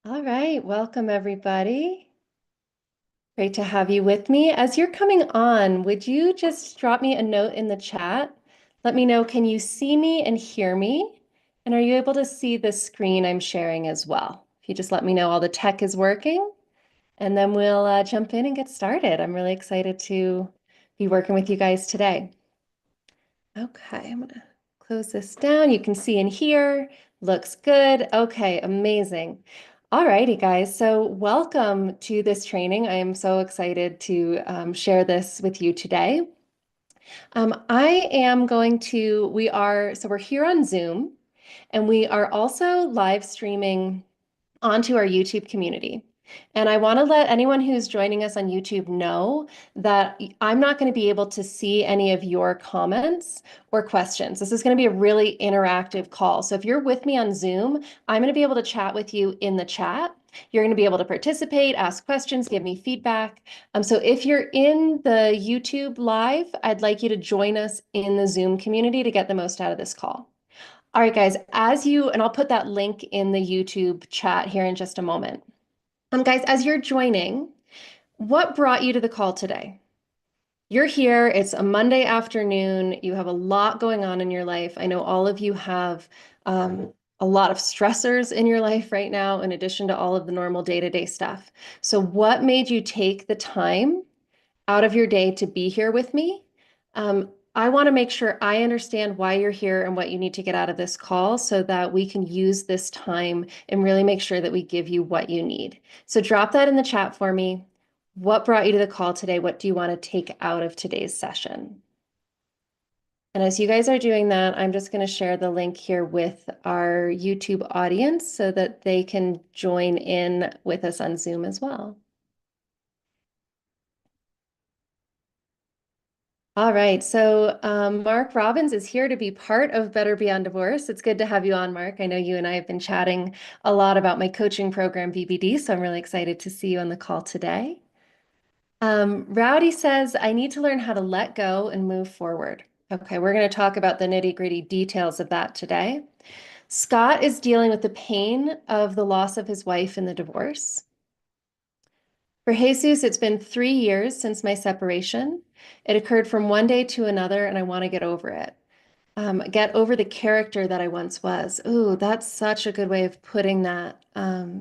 All right, welcome everybody. Great to have you with me. As you're coming on, would you just drop me a note in the chat? Let me know, can you see me and hear me? And are you able to see the screen I'm sharing as well? If you just let me know all the tech is working, and then we'll jump in and get started. I'm really excited to be working with you guys today. Okay, I'm gonna close this down. You can see and hear. Looks good. Okay, amazing. All righty, guys. So welcome to this training. I am so excited to share this with you today. We're here on Zoom, and we are also live streaming onto our YouTube community. And I want to let anyone who's joining us on YouTube know that I'm not going to be able to see any of your comments or questions. This is going to be a really interactive call. So if you're with me on Zoom, I'm going to be able to chat with you in the chat. You're going to be able to participate, ask questions, give me feedback. So if you're in the YouTube live, I'd like you to join us in the Zoom community to get the most out of this call. All right, guys, and I'll put that link in the YouTube chat here in just a moment. Guys, as you're joining, what brought you to the call today? You're here, it's a Monday afternoon, you have a lot going on in your life. I know all of you have a lot of stressors in your life right now, in addition to all of the normal day-to-day stuff. So what made you take the time out of your day to be here with me? I want to make sure I understand why you're here and what you need to get out of this call so that we can use this time and really make sure that we give you what you need. So drop that in the chat for me. What brought you to the call today? What do you want to take out of today's session? And as you guys are doing that, I'm just going to share the link here with our YouTube audience so that they can join in with us on Zoom as well. All right, so Mark Robbins is here to be part of Better Beyond Divorce. It's good to have you on, Mark. I know you and I have been chatting a lot about my coaching program, BBD, so I'm really excited to see you on the call today. Rowdy says, I need to learn how to let go and move forward. Okay, we're going to talk about the nitty-gritty details of that today. Scott is dealing with the pain of the loss of his wife in the divorce. For Jesus, it's been 3 years since my separation. It occurred from one day to another, and I want to get over it. Get over the character that I once was. Ooh, that's such a good way of putting that,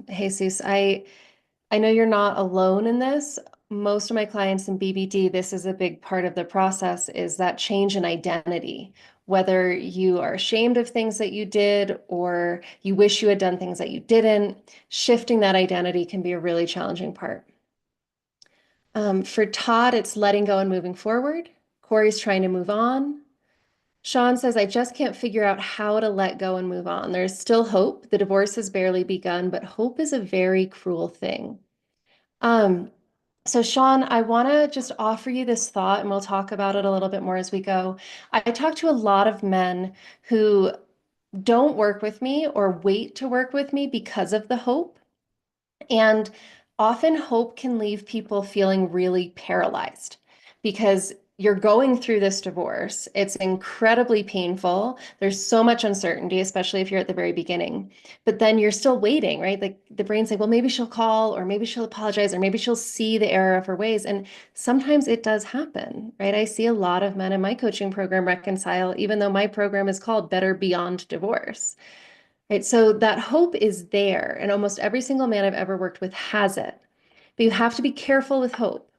Jesus. I know you're not alone in this. Most of my clients in BBD, this is a big part of the process, is that change in identity. Whether you are ashamed of things that you did or you wish you had done things that you didn't, shifting that identity can be a really challenging part. For Todd, it's letting go and moving forward. Corey's trying to move on. Sean says, I just can't figure out how to let go and move on. There's still hope. The divorce has barely begun, but hope is a very cruel thing. So Sean, I want to just offer you this thought, and we'll talk about it a little bit more as we go. I talk to a lot of men who don't work with me or wait to work with me because of the hope. And often hope can leave people feeling really paralyzed because you're going through this divorce. It's incredibly painful. There's so much uncertainty, especially if you're at the very beginning. But then you're still waiting, right? Like the brain's like, well, maybe she'll call, or maybe she'll apologize, or maybe she'll see the error of her ways. And sometimes it does happen, right? I see a lot of men in my coaching program reconcile, even though my program is called Better Beyond Divorce. Right, so that hope is there, and almost every single man I've ever worked with has it. But you have to be careful with hope,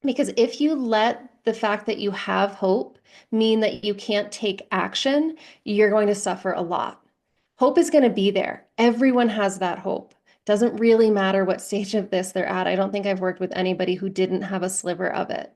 because if you let the fact that you have hope mean that you can't take action, you're going to suffer a lot. Hope is going to be there. Everyone has that hope. Doesn't really matter what stage of this they're at. I don't think I've worked with anybody who didn't have a sliver of it.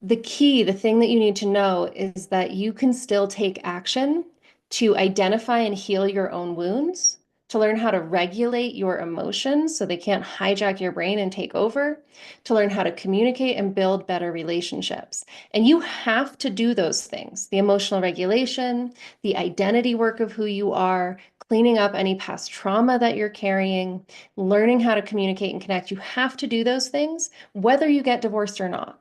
The thing that you need to know is that you can still take action to identify and heal your own wounds, to learn how to regulate your emotions so they can't hijack your brain and take over, to learn how to communicate and build better relationships. And you have to do those things, the emotional regulation, the identity work of who you are, cleaning up any past trauma that you're carrying, learning how to communicate and connect. You have to do those things, whether you get divorced or not.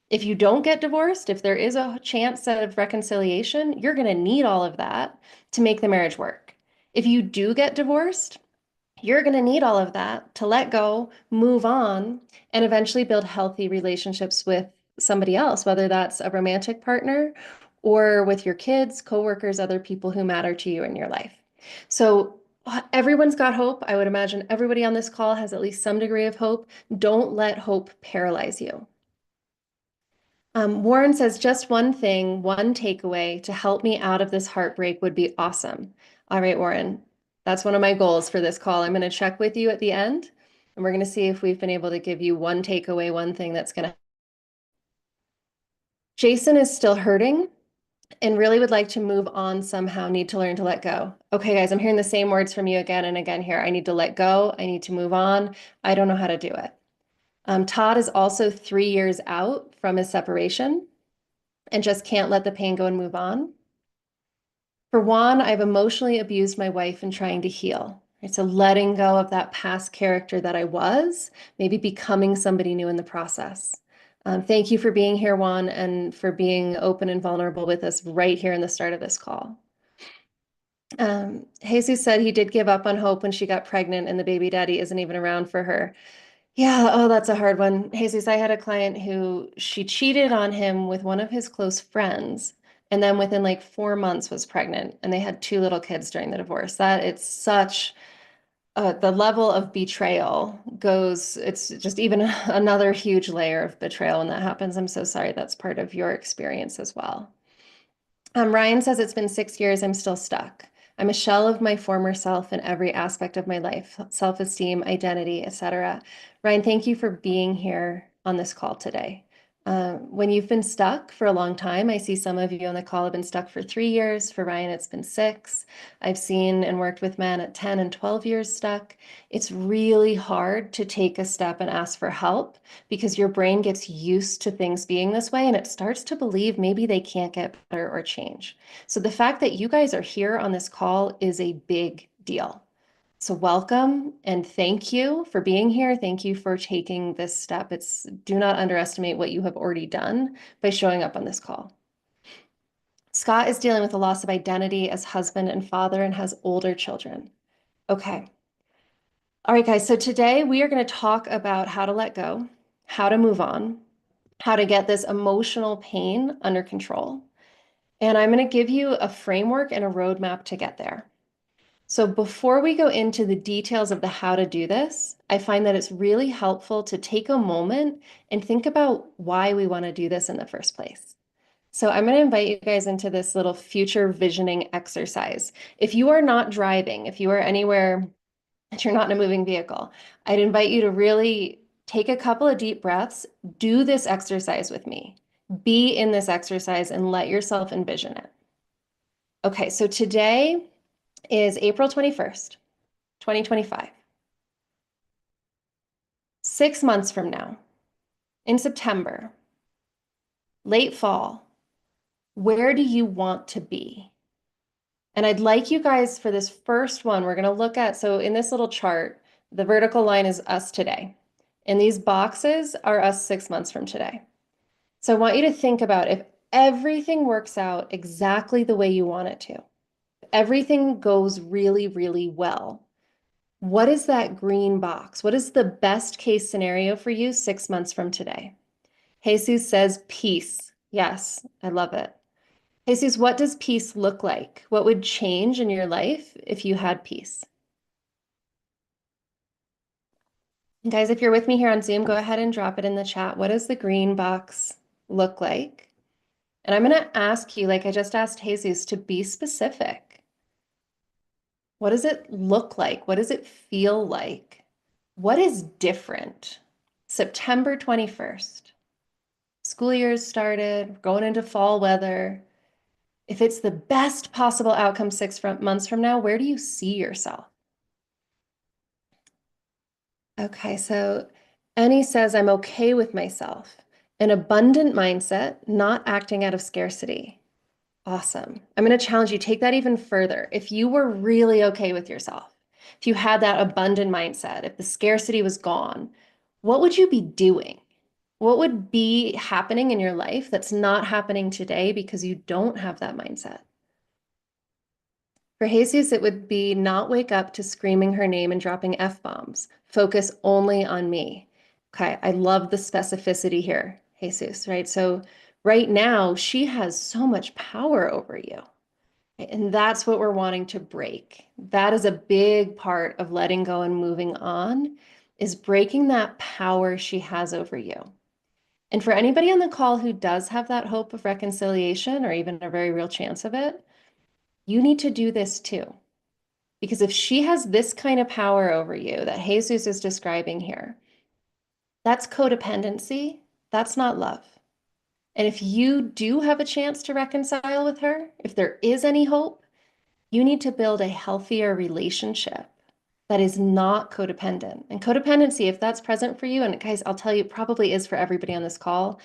If you don't get divorced, if there is a chance of reconciliation, you're going to need all of that to make the marriage work. If you do get divorced, You're going to need all of that to let go, move on, and eventually build healthy relationships with somebody else, whether that's a romantic partner or with your kids, coworkers, other people who matter to you in your life. So everyone's got hope. I would imagine everybody on this call has at least some degree of hope. Don't let hope paralyze you. Warren says, just one thing, one takeaway to help me out of this heartbreak would be awesome. All right, Warren, that's one of my goals for this call. I'm going to check with you at the end, and we're going to see if we've been able to give you one takeaway, one thing that's going to. Jason is still hurting and really would like to move on somehow, need to learn to let go. Okay, guys, I'm hearing the same words from you again and again here. I need to let go. I need to move on. I don't know how to do it. Todd is also 3 years out from his separation and just can't let the pain go and move on. For Juan, I've emotionally abused my wife in trying to heal. It's a letting go of that past character that I was, maybe becoming somebody new in the process. Thank you for being here, Juan, and for being open and vulnerable with us right here in the start of this call. Jesus said he did give up on hope when she got pregnant and the baby daddy isn't even around for her. Yeah, oh, that's a hard one. Jesus, I had a client who she cheated on him with one of his close friends, and then within like 4 months was pregnant, and they had two little kids during the divorce. That it's such the level of betrayal goes, it's just even another huge layer of betrayal when that happens. I'm so sorry that's part of your experience as well. Ryan says it's been 6 years, I'm still stuck. I'm a shell of my former self in every aspect of my life, self-esteem, identity, etc. Ryan, thank you for being here on this call today. When you've been stuck for a long time, I see some of you on the call have been stuck for 3 years. For Ryan, it's been 6. I've seen and worked with men at 10 and 12 years stuck. It's really hard to take a step and ask for help because your brain gets used to things being this way and it starts to believe maybe they can't get better or change. So the fact that you guys are here on this call is a big deal. So welcome and thank you for being here. Thank you for taking this step. Do not underestimate what you have already done by showing up on this call. Scott is dealing with the loss of identity as husband and father and has older children. Okay. All right, guys. So today we are going to talk about how to let go, how to move on, how to get this emotional pain under control. And I'm going to give you a framework and a roadmap to get there. So before we go into the details of the how to do this, I find that it's really helpful to take a moment and think about why we want to do this in the first place. So I'm going to invite you guys into this little future visioning exercise. If you are not driving, if you are anywhere that you're not in a moving vehicle, I'd invite you to really take a couple of deep breaths, do this exercise with me. Be in this exercise and let yourself envision it. Okay, so today is April 21st, 2025. 6 months from now, in September, late fall, where do you want to be? And I'd like you guys for this first one, we're going to look at, so in this little chart, the vertical line is us today. And these boxes are us 6 months from today. So I want you to think about if everything works out exactly the way you want it to, everything goes really, really well. What is that green box? What is the best case scenario for you 6 months from today? Jesus says peace. Yes, I love it. Jesus, what does peace look like? What would change in your life if you had peace? And guys, if you're with me here on Zoom, go ahead and drop it in the chat. What does the green box look like? And I'm going to ask you, like I just asked Jesus, to be specific. What does it look like? What does it feel like? What is different? September 21st. School year's started, going into fall weather. If it's the best possible outcome 6 months from now, where do you see yourself? Okay, so Annie says, I'm okay with myself. An abundant mindset, not acting out of scarcity. Awesome. I'm going to challenge you, take that even further. If you were really okay with yourself, if you had that abundant mindset, if the scarcity was gone, what would you be doing? What would be happening in your life that's not happening today because you don't have that mindset? For Jesus, it would be not wake up to screaming her name and dropping F-bombs. Focus only on me. Okay, I love the specificity here, Jesus, right? So right now, she has so much power over you. And that's what we're wanting to break. That is a big part of letting go and moving on, is breaking that power she has over you. And for anybody on the call who does have that hope of reconciliation or even a very real chance of it, you need to do this too. Because if she has this kind of power over you that Jesus is describing here, that's codependency. That's not love. And if you do have a chance to reconcile with her, if there is any hope, you need to build a healthier relationship that is not codependent. And codependency, if that's present for you, and guys, I'll tell you, it probably is for everybody on this call,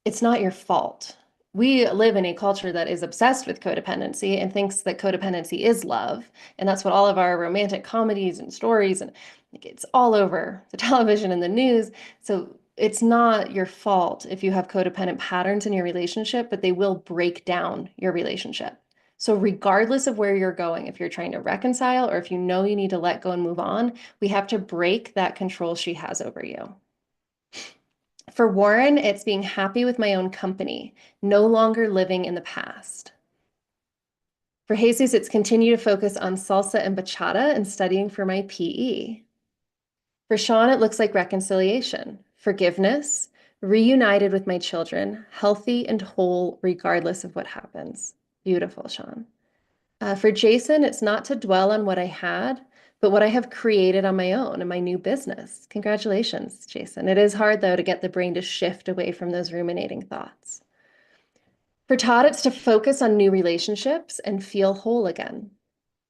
it's not your fault. We live in a culture that is obsessed with codependency and thinks that codependency is love. And that's what all of our romantic comedies and stories, and it's all over the television and the news. So it's not your fault if you have codependent patterns in your relationship, but they will break down your relationship. So regardless of where you're going, if you're trying to reconcile or if you know you need to let go and move on, we have to break that control she has over you. For Warren, it's being happy with my own company, no longer living in the past. For Jesus, it's continue to focus on salsa and bachata and studying for my PE. For Sean, it looks like reconciliation, forgiveness, reunited with my children, healthy and whole regardless of what happens. Beautiful, Sean. For Jason, it's not to dwell on what I had, but what I have created on my own in my new business. Congratulations, Jason. It is hard, though, to get the brain to shift away from those ruminating thoughts. For Todd, it's to focus on new relationships and feel whole again.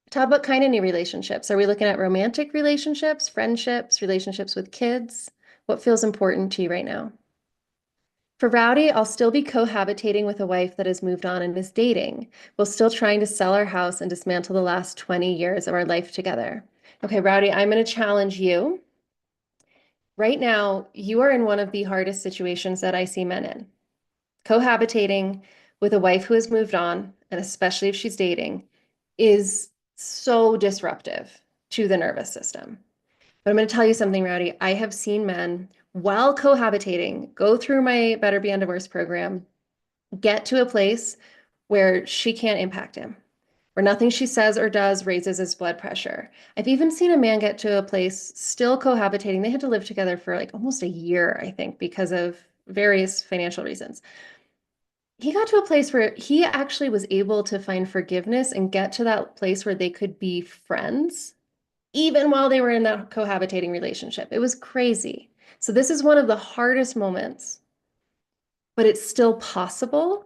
Todd, what kind of new relationships? Are we looking at romantic relationships, friendships, relationships with kids? What feels important to you right now? For Rowdy, I'll still be cohabitating with a wife that has moved on and is dating, while still trying to sell our house and dismantle the last 20 years of our life together. Okay, Rowdy, I'm going to challenge you. Right now, you are in one of the hardest situations that I see men in. Cohabitating with a wife who has moved on, and especially if she's dating, is so disruptive to the nervous system. But I'm going to tell you something, Rowdy. I have seen men, while cohabitating, go through my Better Beyond Divorce program, get to a place where she can't impact him, where nothing she says or does raises his blood pressure. I've even seen a man get to a place still cohabitating. They had to live together for like almost a year, I think, because of various financial reasons. He got to a place where he actually was able to find forgiveness and get to that place where they could be friends, even while they were in that cohabitating relationship. It was crazy. So this is one of the hardest moments, but it's still possible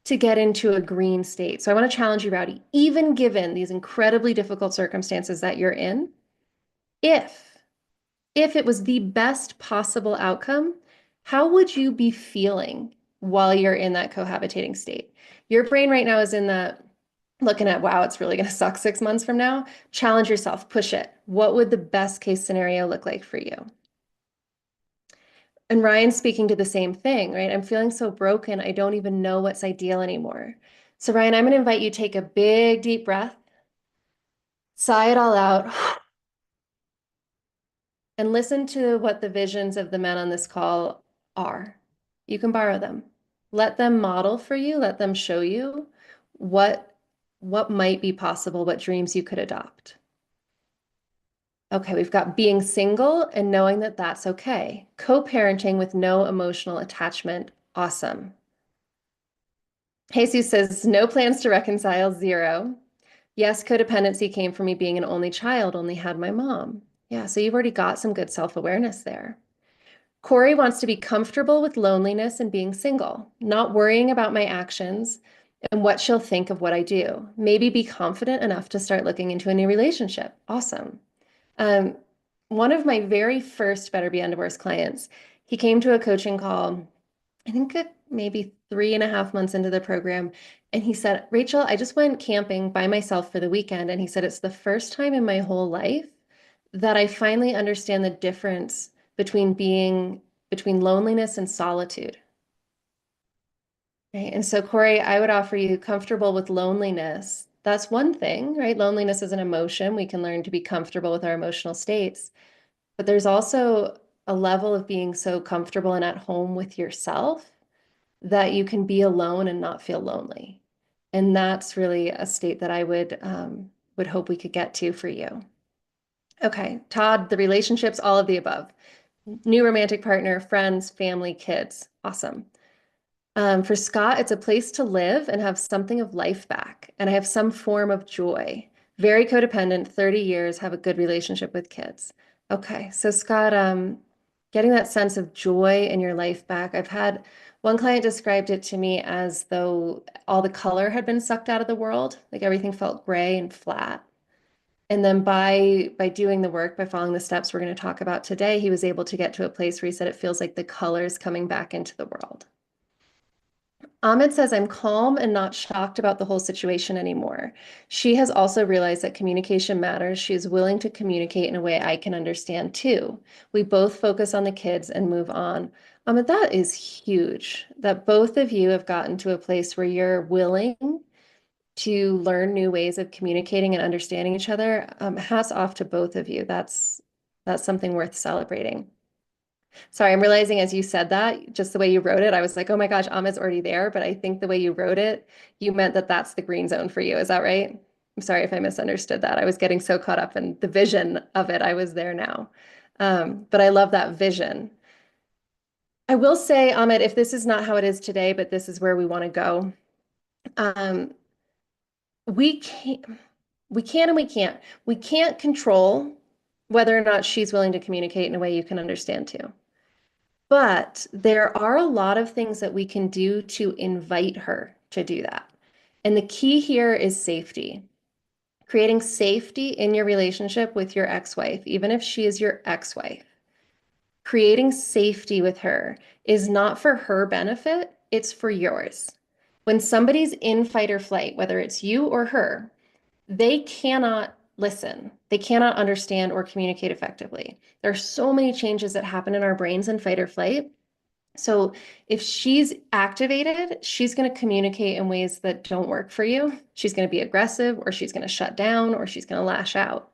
to get into a green state. So I want to challenge you, Rowdy, even given these incredibly difficult circumstances that you're in, if it was the best possible outcome, how would you be feeling while you're in that cohabitating state? Your brain right now is in that looking at, wow, it's really going to suck 6 months from now. Challenge yourself, push it. What would the best case scenario look like for you? And Ryan's speaking to the same thing, right? I'm feeling so broken. I don't even know what's ideal anymore. So Ryan, I'm going to invite you to take a big, deep breath, sigh it all out, and listen to what the visions of the men on this call are. You can borrow them. Let them model for you, let them show you what might be possible, what dreams you could adopt. Okay, we've got being single and knowing that that's okay. Co-parenting with no emotional attachment. Awesome. Jesus says, no plans to reconcile, 0. Yes, codependency came from me being an only child, only had my mom. Yeah, so you've already got some good self-awareness there. Corey wants to be comfortable with loneliness and being single, not worrying about my actions and what she'll think of what I do. Maybe be confident enough to start looking into a new relationship. Awesome. One of my very first Better Beyond Divorce clients, he came to a coaching call, I think maybe 3.5 months into the program. And he said, Rachel, I just went camping by myself for the weekend. And he said, it's the first time in my whole life that I finally understand the difference between loneliness and solitude. Right? And so, Corey, I would offer you comfortable with loneliness That's one thing, right? Loneliness is an emotion. We can learn to be comfortable with our emotional states. But there's also a level of being so comfortable and at home with yourself that you can be alone and not feel lonely. And that's really a state that I would hope we could get to for you. Okay, Todd, the relationships, all of the above. New romantic partner, friends, family, kids. Awesome. For Scott, it's a place to live and have something of life back. And I have some form of joy. Very codependent, 30 years, have a good relationship with kids. Okay, so Scott, getting that sense of joy in your life back. I've had one client described it to me as though all the color had been sucked out of the world, like everything felt gray and flat. And then by doing the work, by following the steps we're going to talk about today, he was able to get to a place where he said it feels like the color is coming back into the world. Ahmed says, I'm calm and not shocked about the whole situation anymore. She has also realized that communication matters. She is willing to communicate in a way I can understand too. We both focus on the kids and move on. Ahmed, that is huge that both of you have gotten to a place where you're willing to learn new ways of communicating and understanding each other. Hats off to both of you. That's something worth celebrating. Sorry, I'm realizing as you said that, just the way you wrote it, I was like, oh my gosh, Ahmed's already there. But I think the way you wrote it, you meant that that's the green zone for you. Is that right? I'm sorry if I misunderstood that. I was getting so caught up in the vision of it. I was there now. But I love that vision. I will say, Ahmed, if this is not how it is today, but this is where we want to go, um, we can't, we can and we can't. We can't control whether or not she's willing to communicate in a way you can understand too. But there are a lot of things that we can do to invite her to do that. And the key here is safety. Creating safety in your relationship with your ex-wife, even if she is your ex-wife. Creating safety with her is not for her benefit, it's for yours. When somebody's in fight or flight, whether it's you or her, they cannot listen. They cannot understand or communicate effectively. There are so many changes that happen in our brains in fight or flight. So if she's activated, she's going to communicate in ways that don't work for you. She's going to be aggressive, or she's going to shut down, or she's going to lash out.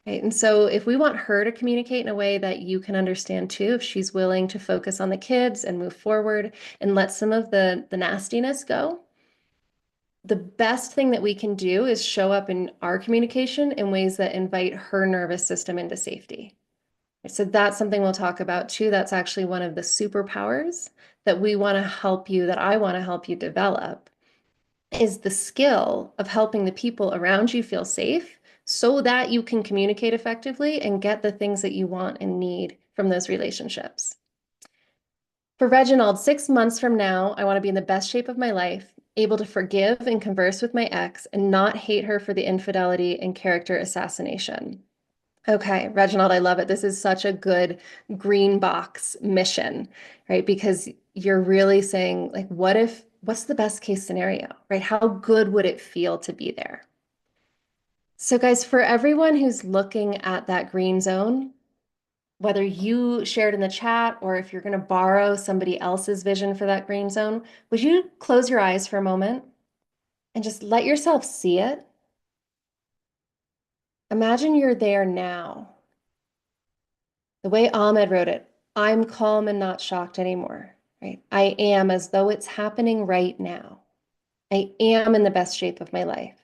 Right? And so if we want her to communicate in a way that you can understand too, if she's willing to focus on the kids and move forward and let some of the nastiness go, the best thing that we can do is show up in our communication in ways that invite her nervous system into safety. So that's something we'll talk about too. That's actually one of the superpowers that we want to help you, that I want to help you develop, is the skill of helping the people around you feel safe so that you can communicate effectively and get the things that you want and need from those relationships. For Reginald, 6 months from now, I want to be in the best shape of my life, able to forgive and converse with my ex and not hate her for the infidelity and character assassination. Okay, Reginald, I love it. This is such a good green box mission, right? Because you're really saying, like, what's the best case scenario, right? How good would it feel to be there? So, guys, for everyone who's looking at that green zone, whether you shared in the chat or if you're going to borrow somebody else's vision for that green zone, would you close your eyes for a moment and just let yourself see it? Imagine you're there now. The way Ahmed wrote it, I'm calm and not shocked anymore, right? I am as though it's happening right now. I am in the best shape of my life.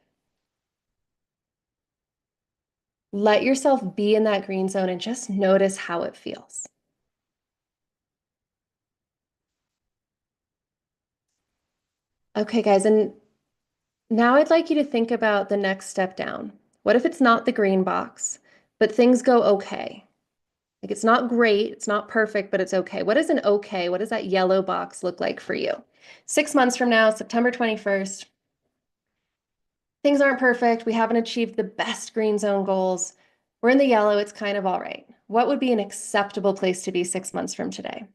Let yourself be in that green zone and just notice how it feels. Okay, guys, and now I'd like you to think about the next step down. What if it's not the green box, but things go okay? Like it's not great, it's not perfect, but it's okay. What is an okay? What does that yellow box look like for you? 6 months from now, September 21st, things aren't perfect. We haven't achieved the best green zone goals. We're in the yellow, it's kind of all right. What would be an acceptable place to be 6 months from today?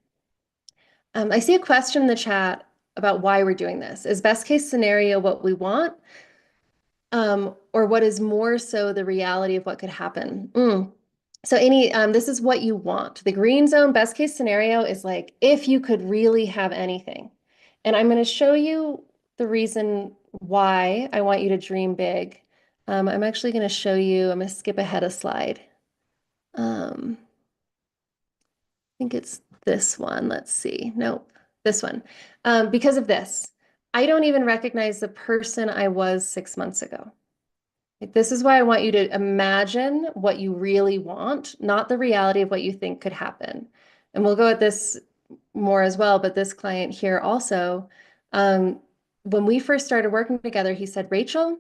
I see a question in the chat about why we're doing this. Is best case scenario what we want? Or what is more so the reality of what could happen? So Amy, this is what you want. The green zone best case scenario is like if you could really have anything. And I'm going to show you the reason why I want you to dream big. I'm actually going to show you, I'm going to skip ahead a slide. I think it's this one. Let's see. Nope, this one. Because of this, I don't even recognize the person I was 6 months ago. Like, this is why I want you to imagine what you really want, not the reality of what you think could happen. And we'll go at this more as well, but this client here also, when we first started working together, he said, Rachel,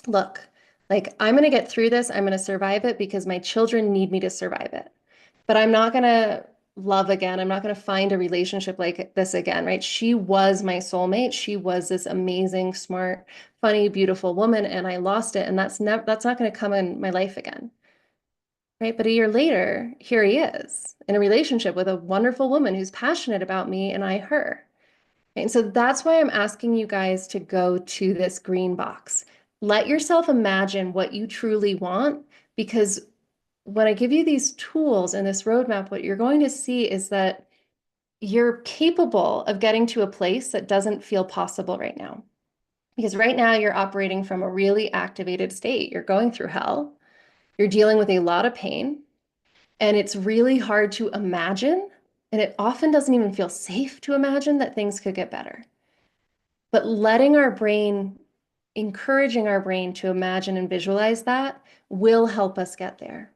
look, like I'm going to get through this. I'm going to survive it because my children need me to survive it. But I'm not going to love again. I'm not going to find a relationship like this again, right? She was my soulmate. She was this amazing, smart, funny, beautiful woman, and I lost it. And that's not going to come in my life again. Right. But a year later, here he is in a relationship with a wonderful woman who's passionate about me and I her. And so that's why I'm asking you guys to go to this green box. Let yourself imagine what you truly want, because when I give you these tools and this roadmap, what you're going to see is that you're capable of getting to a place that doesn't feel possible right now. Because right now you're operating from a really activated state. You're going through hell. You're dealing with a lot of pain, and it's really hard to imagine. And it often doesn't even feel safe to imagine that things could get better. But letting our brain, encouraging our brain to imagine and visualize that will help us get there.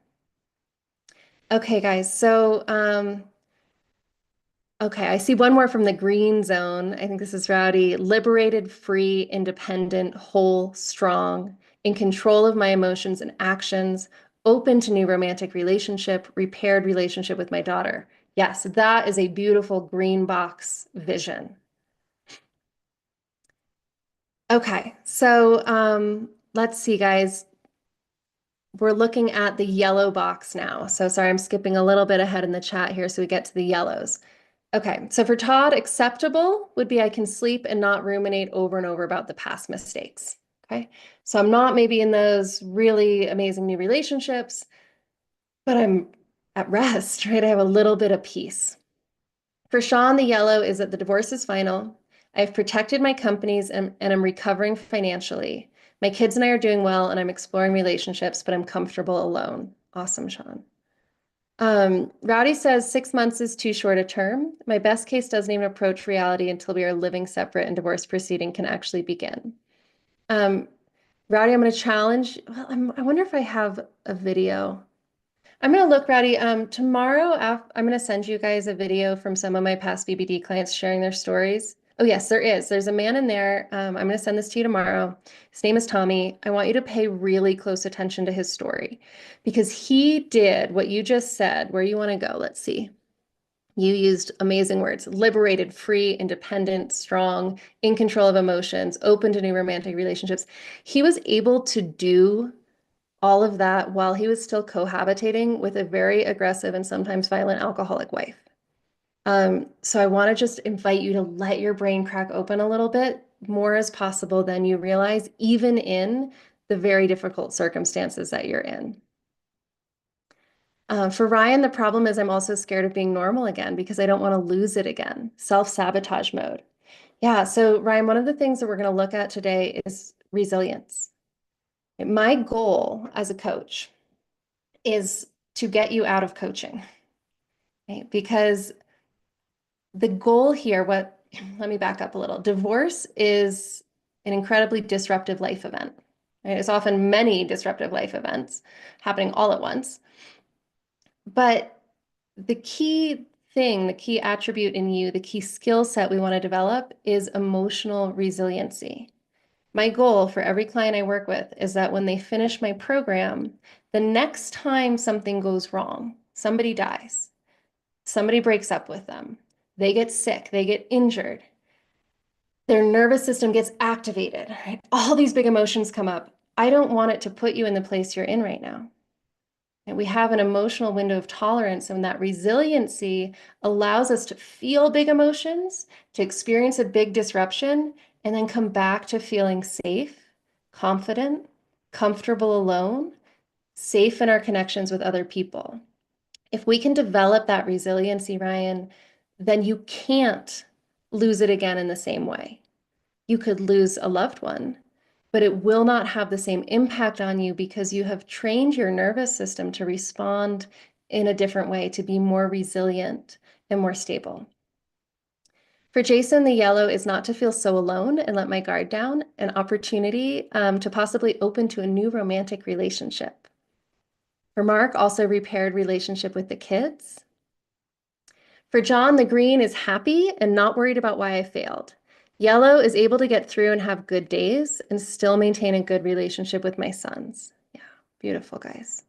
Okay, guys, so okay, I see one more from the green zone. I think this is Rowdy. Liberated, free, independent, whole, strong, in control of my emotions and actions, open to new romantic relationship, repaired relationship with my daughter. Yes, that is a beautiful green box vision. Okay, so let's see, guys. We're looking at the yellow box now. So sorry, I'm skipping a little bit ahead in the chat here so we get to the yellows. Okay, so for Todd, acceptable would be I can sleep and not ruminate over and over about the past mistakes. Okay, so I'm not maybe in those really amazing new relationships, but I'm at rest, right? I have a little bit of peace. For Sean, the yellow is that the divorce is final. I've protected my companies and I'm recovering financially. My kids and I are doing well and I'm exploring relationships, but I'm comfortable alone. Awesome, Sean. Rowdy says 6 months is too short a term. My best case doesn't even approach reality until we are living separate and divorce proceeding can actually begin. Rowdy, I'm going to challenge. Well, I wonder if I have a video. I'm going to look, Rowdy. Tomorrow, I'm going to send you guys a video from some of my past BBD clients sharing their stories. Oh, yes, there is. There's a man in there. I'm going to send this to you tomorrow. His name is Tommy. I want you to pay really close attention to his story because he did what you just said. Where you want to go? Let's see. You used amazing words: liberated, free, independent, strong, in control of emotions, open to new romantic relationships. He was able to do all of that while he was still cohabitating with a very aggressive and sometimes violent alcoholic wife. So I want to just invite you to let your brain crack open a little bit more as possible than you realize, even in the very difficult circumstances that you're in. For Ryan, the problem is I'm also scared of being normal again because I don't want to lose it again. Self-sabotage mode. Yeah, so Ryan, one of the things that we're going to look at today is resilience. My goal as a coach is to get you out of coaching, right? Because the goal here, let me back up a little. Divorce is an incredibly disruptive life event, right? It's often many disruptive life events happening all at once. But the key thing, the key attribute in you, the key skill set we want to develop is emotional resiliency. My goal for every client I work with is that when they finish my program, the next time something goes wrong, somebody dies, somebody breaks up with them, they get sick, they get injured, their nervous system gets activated, right? All these big emotions come up. I don't want it to put you in the place you're in right now. And we have an emotional window of tolerance, and that resiliency allows us to feel big emotions, to experience a big disruption, and then come back to feeling safe, confident, comfortable alone, safe in our connections with other people. If we can develop that resiliency, Ryan, then you can't lose it again in the same way. You could lose a loved one, but it will not have the same impact on you because you have trained your nervous system to respond in a different way, to be more resilient and more stable. For Jason, the yellow is not to feel so alone and let my guard down, an opportunity to possibly open to a new romantic relationship. For Mark, also repaired relationship with the kids. For John, the green is happy and not worried about why I failed. Yellow is able to get through and have good days and still maintain a good relationship with my sons. Yeah, beautiful, guys.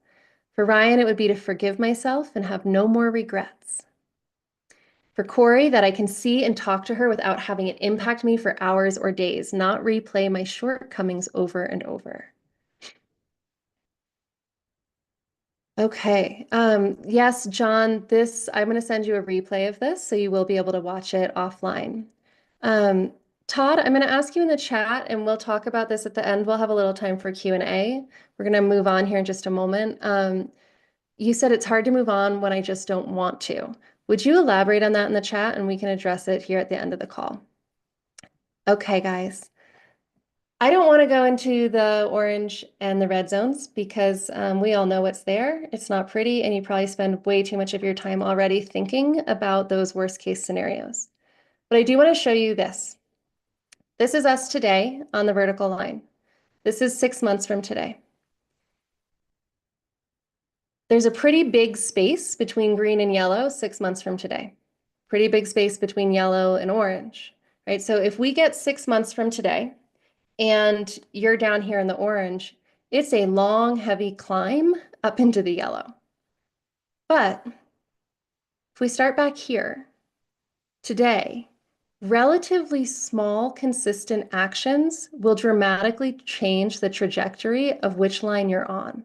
For Ryan, it would be to forgive myself and have no more regrets. For Corey, that I can see and talk to her without having it impact me for hours or days, not replay my shortcomings over and over. Okay. Yes, John, I'm going to send you a replay of this, so you will be able to watch it offline. Um, Todd, I'm going to ask you in the chat, and we'll talk about this at the end. We'll have a little time for Q&A. We're going to move on here in just a moment. You said it's hard to move on when I just don't want to. Would you elaborate on that in the chat, and we can address it here at the end of the call? Okay, guys. I don't want to go into the orange and the red zones because we all know what's there. It's not pretty, and you probably spend way too much of your time already thinking about those worst case scenarios. But I do want to show you this. This is us today on the vertical line. This is 6 months from today. There's a pretty big space between green and yellow 6 months from today. Pretty big space between yellow and orange, right? So if we get 6 months from today, and you're down here in the orange, it's a long, heavy climb up into the yellow. But if we start back here, today, relatively small, consistent actions will dramatically change the trajectory of which line you're on.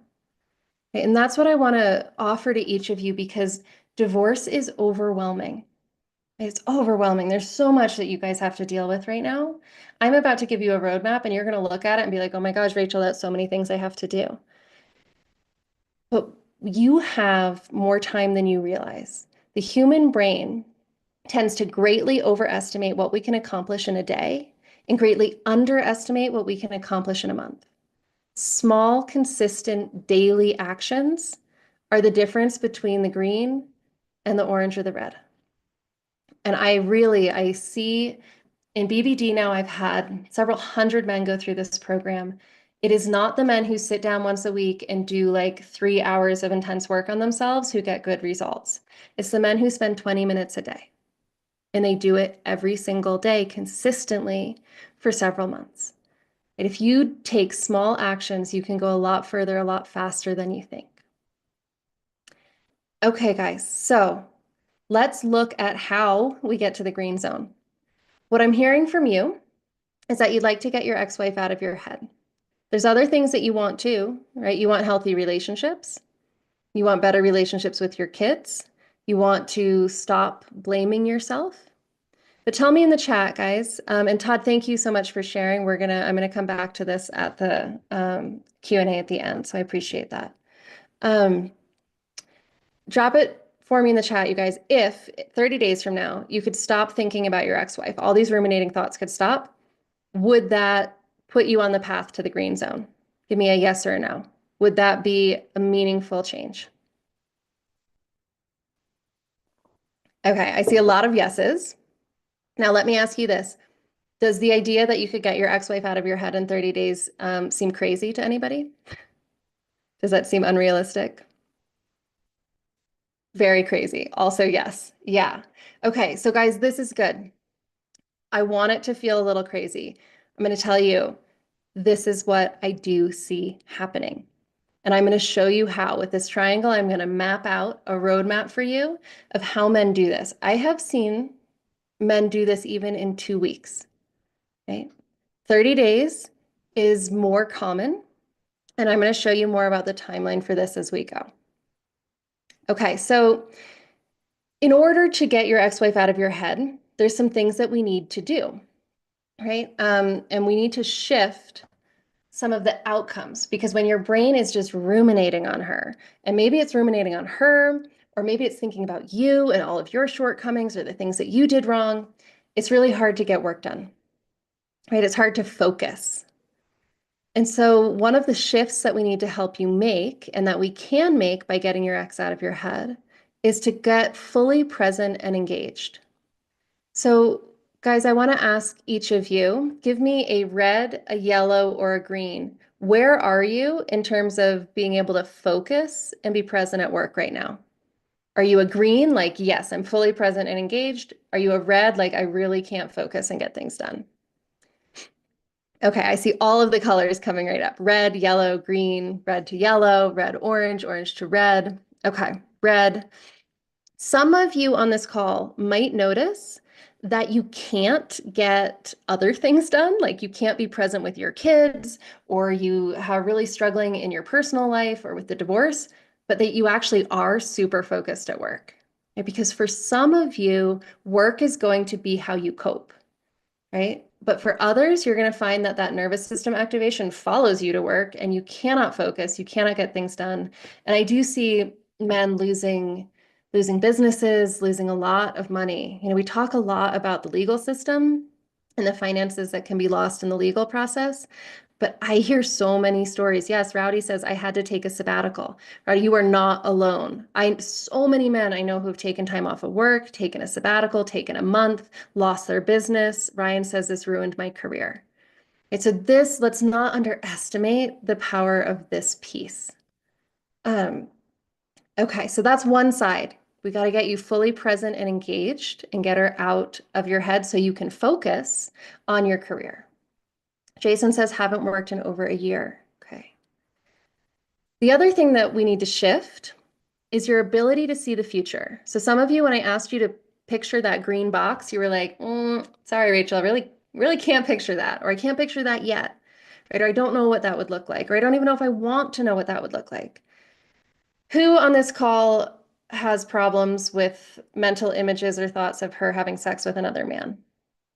Okay, and that's what I want to offer to each of you because divorce is overwhelming. It's overwhelming. There's so much that you guys have to deal with right now. I'm about to give you a roadmap and you're going to look at it and be like, oh my gosh, Rachel, that's so many things I have to do. But you have more time than you realize. The human brain tends to greatly overestimate what we can accomplish in a day and greatly underestimate what we can accomplish in a month. Small, consistent daily actions are the difference between the green and the orange or the red. And I see in BBD now, I've had several hundred men go through this program. It is not the men who sit down once a week and do like 3 hours of intense work on themselves who get good results. It's the men who spend 20 minutes a day. And they do it every single day consistently for several months. And if you take small actions, you can go a lot further, a lot faster than you think. Okay, guys, so let's look at how we get to the green zone. What I'm hearing from you is that you'd like to get your ex-wife out of your head. There's other things that you want too, right? You want healthy relationships. You want better relationships with your kids. You want to stop blaming yourself. But tell me in the chat, guys. And Todd, thank you so much for sharing. I'm gonna come back to this at the Q&A at the end. So I appreciate that. Drop it for me in the chat, you guys. If 30 days from now you could stop thinking about your ex-wife, all these ruminating thoughts could stop, would that put you on the path to the green zone? Give me a yes or a no. Would that be a meaningful change? Okay, I see a lot of yeses. Now let me ask you this. Does the idea that you could get your ex-wife out of your head in 30 days seem crazy to anybody? Does that seem unrealistic? Very crazy. Also, yes. Yeah. Okay, so guys, this is good. I want it to feel a little crazy. I'm going to tell you, this is what I do see happening. And I'm going to show you how. With this triangle, I'm going to map out a roadmap for you of how men do this. I have seen men do this even in 2 weeks. Okay? 30 days is more common. And I'm going to show you more about the timeline for this as we go. Okay, so in order to get your ex-wife out of your head, there's some things that we need to do, right? And we need to shift some of the outcomes because when your brain is just ruminating on her, and maybe it's ruminating on her, or maybe it's thinking about you and all of your shortcomings or the things that you did wrong, it's really hard to get work done. right? It's hard to focus. And so one of the shifts that we need to help you make, and that we can make by getting your ex out of your head, is to get fully present and engaged. So, guys, I want to ask each of you, give me a red, a yellow, or a green. Where are you in terms of being able to focus and be present at work right now? Are you a green, like, yes, I'm fully present and engaged? Are you a red, like, I really can't focus and get things done? Okay, I see all of the colors coming right up. Red, yellow, green, red to yellow, red, orange, orange to red. Okay, red. Some of you on this call might notice that you can't get other things done, like you can't be present with your kids, or you are really struggling in your personal life or with the divorce, but that you actually are super focused at work. Right? Because for some of you, work is going to be how you cope, right? But for others, you're going to find that that nervous system activation follows you to work and you cannot focus, you cannot get things done. And I do see men losing businesses, losing a lot of money. You know, we talk a lot about the legal system and the finances that can be lost in the legal process. But I hear so many stories. Yes, Rowdy says, I had to take a sabbatical. Rowdy, you are not alone. So many men I know who have taken time off of work, taken a sabbatical, taken a month, lost their business. Ryan says this ruined my career. And so let's not underestimate the power of this piece. Okay, so that's one side. We got to get you fully present and engaged and get her out of your head so you can focus on your career. Jason says, haven't worked in over a year. Okay. The other thing that we need to shift is your ability to see the future. So some of you, when I asked you to picture that green box, you were like, sorry, Rachel, I really can't picture that, or I can't picture that yet, right? Or I don't know what that would look like, or I don't even know if I want to know what that would look like. Who on this call has problems with mental images or thoughts of her having sex with another man?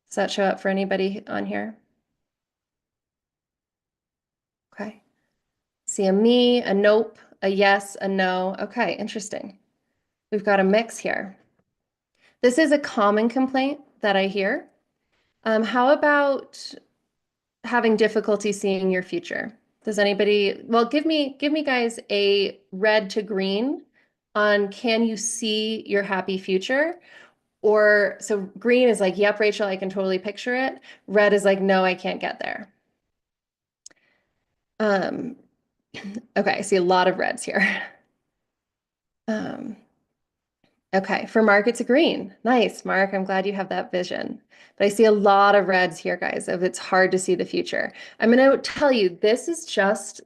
Does that show up for anybody on here? Okay. See a me, a nope, a yes, a no. Okay, interesting. We've got a mix here. This is a common complaint that I hear. How about having difficulty seeing your future? Does anybody, well, give me guys a red to green on can you see your happy future? Or so green is like, yep, Rachel, I can totally picture it. Red is like, no, I can't get there. Um, okay, I see a lot of reds here. Um, okay, for Mark, it's a green. Nice, Mark. I'm glad you have that vision. But I see a lot of reds here, guys, of it's hard to see the future. I'm going to tell you, this is just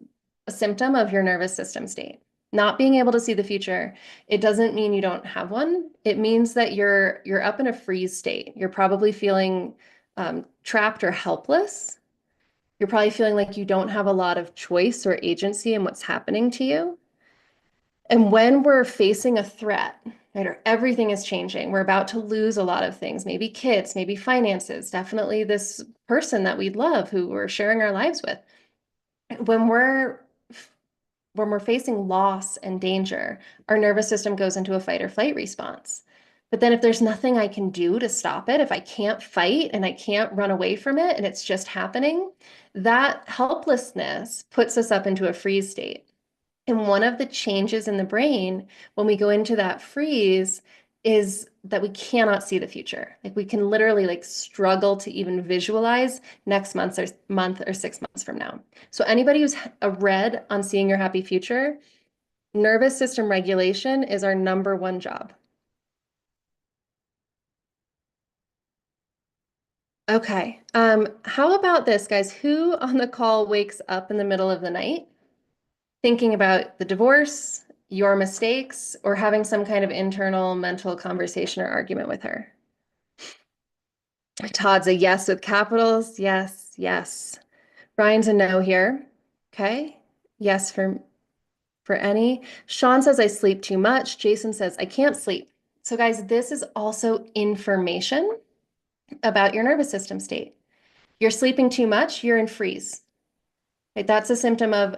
a symptom of your nervous system state. Not being able to see the future, it doesn't mean you don't have one. It means that you're up in a freeze state. You're probably feeling trapped or helpless. You're probably feeling like you don't have a lot of choice or agency in what's happening to you. And when we're facing a threat, right, or everything is changing, we're about to lose a lot of things, maybe kids, maybe finances, definitely this person that we love who we're sharing our lives with. When we're facing loss and danger, our nervous system goes into a fight or flight response. But then if there's nothing I can do to stop it, if I can't fight and I can't run away from it and it's just happening, that helplessness puts us up into a freeze state. And one of the changes in the brain when we go into that freeze is that we cannot see the future. Like we can literally like struggle to even visualize next month or 6 months from now. So anybody who's a red on seeing your happy future, nervous system regulation is our number one job. Okay. How about this, guys? Who on the call wakes up in the middle of the night thinking about the divorce, your mistakes, or having some kind of internal mental conversation or argument with her? Todd's a yes with capitals. Yes, yes. Ryan's a no here. Okay. Yes for any. Sean says I sleep too much. Jason says I can't sleep. So guys, this is also information about your nervous system state. You're sleeping too much, you're in freeze. Right? That's a symptom of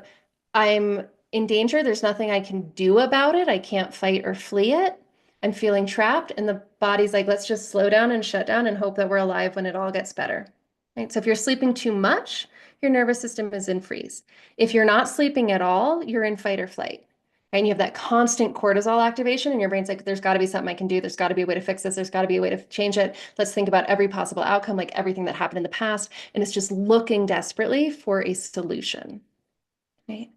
I'm in danger. There's nothing I can do about it. I can't fight or flee it. I'm feeling trapped. And the body's like, let's just slow down and shut down and hope that we're alive when it all gets better. right? So if you're sleeping too much, your nervous system is in freeze. If you're not sleeping at all, you're in fight or flight. And you have that constant cortisol activation, and your brain's like, there's got to be something I can do. There's got to be a way to fix this. There's got to be a way to change it. Let's think about every possible outcome, like everything that happened in the past. And it's just looking desperately for a solution, right?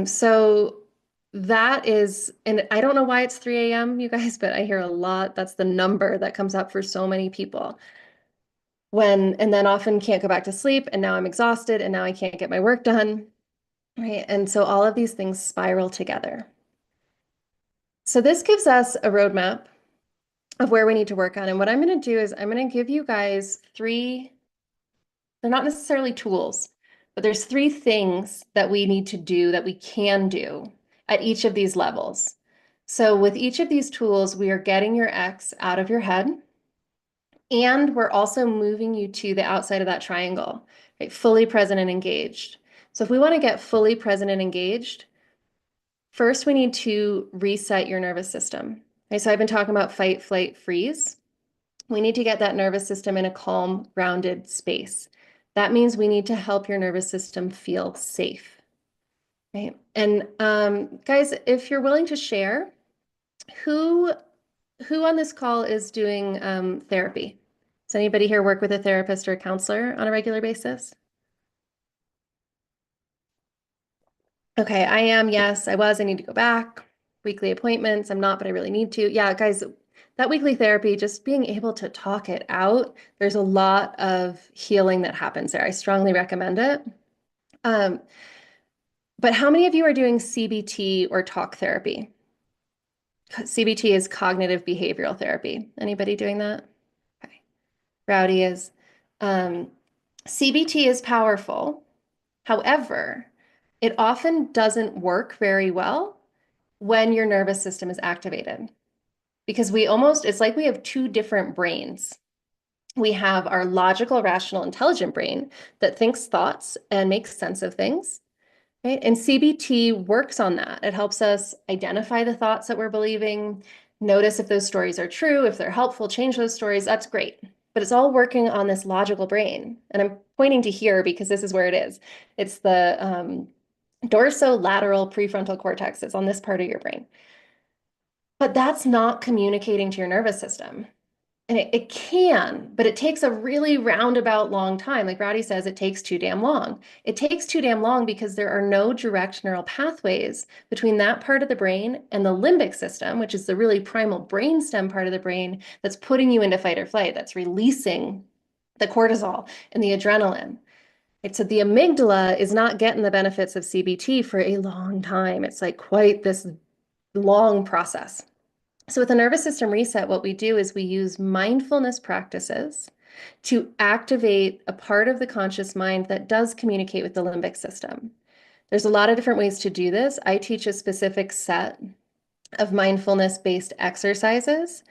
So that is, and I don't know why it's 3 a.m., you guys, but I hear a lot. That's the number that comes up for so many people. And then often can't go back to sleep, and now I'm exhausted, and now I can't get my work done, right? And so all of these things spiral together. So this gives us a roadmap of where we need to work on. And what I'm going to do is I'm going to give you guys three, they're not necessarily tools, but there's three things that we need to do that we can do at each of these levels. So with each of these tools, we are getting your ex out of your head, and we're also moving you to the outside of that triangle, right? Fully present and engaged. So if we want to get fully present and engaged, first we need to reset your nervous system. Okay, so I've been talking about fight, flight, freeze. We need to get that nervous system in a calm, grounded space. That means we need to help your nervous system feel safe, right? And guys, if you're willing to share, who on this call is doing therapy? Does anybody here work with a therapist or a counselor on a regular basis? Okay, I am. Yes, I was. I need to go back. Weekly appointments. I'm not, but I really need to. Yeah, guys, that weekly therapy, just being able to talk it out, there's a lot of healing that happens there. I strongly recommend it. Um, but how many of you are doing CBT or talk therapy? CBT is cognitive behavioral therapy. Anybody doing that? Okay. Rowdy is. Um, CBT is powerful. However, it often doesn't work very well when your nervous system is activated, because it's like we have two different brains. We have our logical, rational, intelligent brain that thinks thoughts and makes sense of things, right? And CBT works on that. It helps us identify the thoughts that we're believing, notice if those stories are true, if they're helpful, change those stories. That's great. But it's all working on this logical brain. And I'm pointing to here because this is where it is. It's the dorsolateral prefrontal cortex. It's on this part of your brain. But that's not communicating to your nervous system. And it can, but it takes a really roundabout long time. Like Rowdy says, it takes too damn long. It takes too damn long because there are no direct neural pathways between that part of the brain and the limbic system, which is the really primal brainstem part of the brain that's putting you into fight or flight, that's releasing the cortisol and the adrenaline. Right? So the amygdala is not getting the benefits of CBT for a long time. It's like quite this long process. So with a nervous system reset, what we do is we use mindfulness practices to activate a part of the conscious mind that does communicate with the limbic system. There's a lot of different ways to do this. I teach a specific set of mindfulness-based exercises.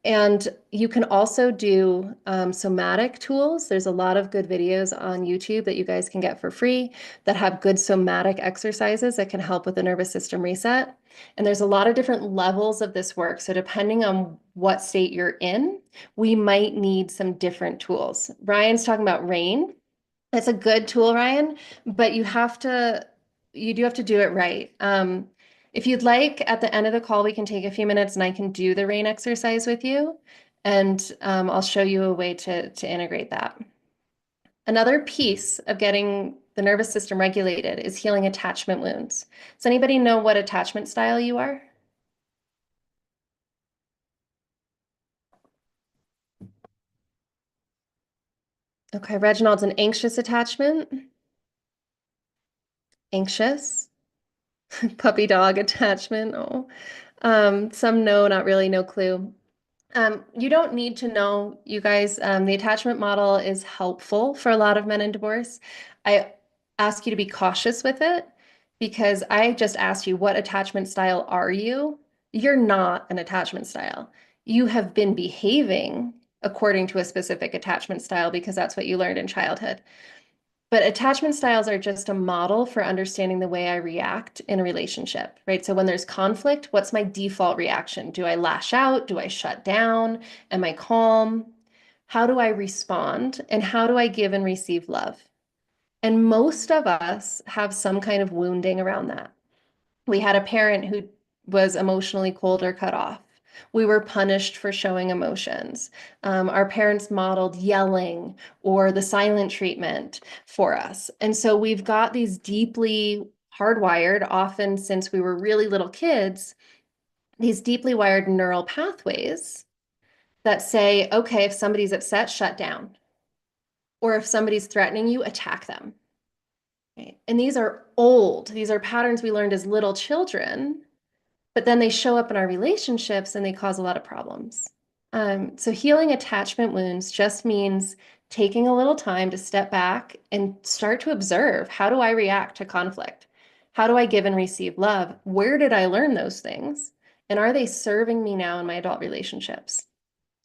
And you can also do somatic tools. There's a lot of good videos on YouTube that you guys can get for free that have good somatic exercises that can help with the nervous system reset. And there's a lot of different levels of this work. So depending on what state you're in, we might need some different tools. Ryan's talking about RAIN. That's a good tool, Ryan, but you do have to do it right. If you'd like, at the end of the call, we can take a few minutes and I can do the RAIN exercise with you, and I'll show you a way to integrate that. Another piece of getting the nervous system regulated is healing attachment wounds. Does anybody know what attachment style you are? Okay, Reginald's an anxious attachment. Anxious. Puppy dog attachment. Oh. Some know, not really, no clue. You don't need to know, you guys. The attachment model is helpful for a lot of men in divorce. I ask you to be cautious with it because I just asked you, what attachment style are you? You're not an attachment style. You have been behaving according to a specific attachment style because that's what you learned in childhood. But attachment styles are just a model for understanding the way I react in a relationship, right? So when there's conflict, what's my default reaction? Do I lash out? Do I shut down? Am I calm? How do I respond? And how do I give and receive love? And most of us have some kind of wounding around that. We had a parent who was emotionally cold or cut off. We were punished for showing emotions. Our parents modeled yelling or the silent treatment for us. And so we've got these deeply hardwired, often since we were really little kids, these deeply wired neural pathways that say, okay, if somebody's upset, shut down. Or if somebody's threatening you, attack them. Right? And these are old. These are patterns we learned as little children, but then they show up in our relationships and they cause a lot of problems. So healing attachment wounds just means taking a little time to step back and start to observe, how do I react to conflict? How do I give and receive love? Where did I learn those things? And are they serving me now in my adult relationships?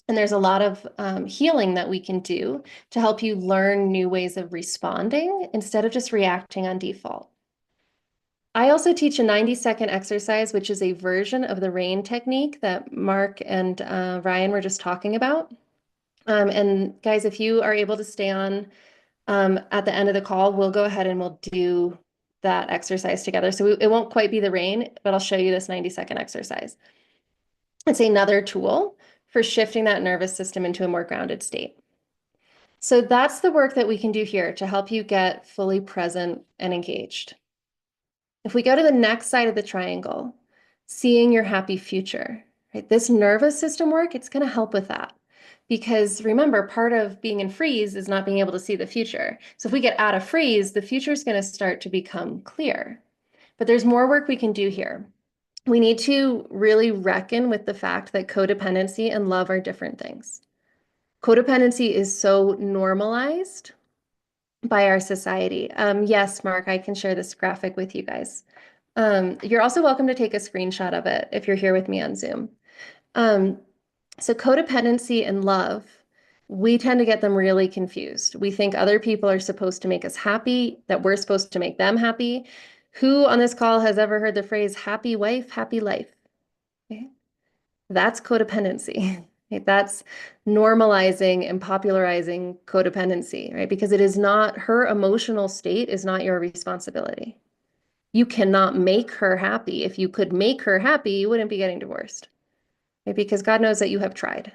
And there's a lot of healing that we can do to help you learn new ways of responding instead of just reacting on default. I also teach a 90-second exercise, which is a version of the RAIN technique that Mark and Ryan were just talking about. And guys, if you are able to stay on at the end of the call, we'll go ahead and we'll do that exercise together. So it won't quite be the RAIN, but I'll show you this 90-second exercise. It's another tool for shifting that nervous system into a more grounded state. So that's the work that we can do here to help you get fully present and engaged. If we go to the next side of the triangle, seeing your happy future, right? This nervous system work, it's going to help with that. Because remember, part of being in freeze is not being able to see the future. So if we get out of freeze, the future is going to start to become clear. But there's more work we can do here. We need to really reckon with the fact that codependency and love are different things. Codependency is so normalized by our society. Yes, Mark, I can share this graphic with you guys. You're also welcome to take a screenshot of it if you're here with me on Zoom. So codependency and love, we tend to get them really confused. We think other people are supposed to make us happy, that we're supposed to make them happy. Who on this call has ever heard the phrase happy wife, happy life? Okay. That's codependency. Right? That's normalizing and popularizing codependency, right? Because it is not, her emotional state is not your responsibility. You cannot make her happy. If you could make her happy, you wouldn't be getting divorced, right? Because God knows that you have tried.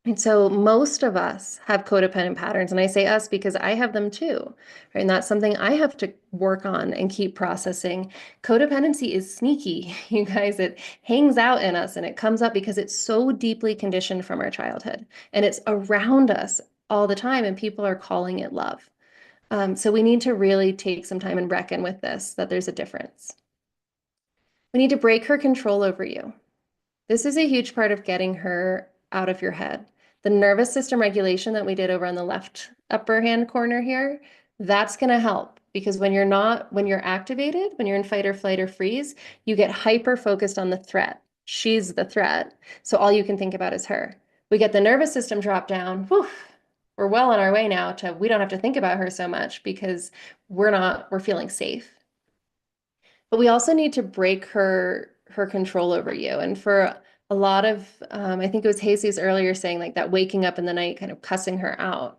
And so most of us have codependent patterns, and I say us because I have them too, right? And that's something I have to work on and keep processing. Codependency is sneaky, you guys. It hangs out in us and it comes up because it's so deeply conditioned from our childhood, and it's around us all the time, and people are calling it love. So we need to really take some time and reckon with this, that there's a difference. We need to break her control over you. This is a huge part of getting her out of your head. The nervous system regulation that we did over on the left upper hand corner here, that's going to help, because when you're activated, when you're in fight or flight or freeze, you get hyper focused on the threat. She's the threat. So all you can think about is her. We get the nervous system drop down. Whew, we're well on our way now to, we don't have to think about her so much because we're feeling safe. But we also need to break her control over you. And for a lot of, I think it was Jesus earlier saying like that waking up in the night, kind of cussing her out,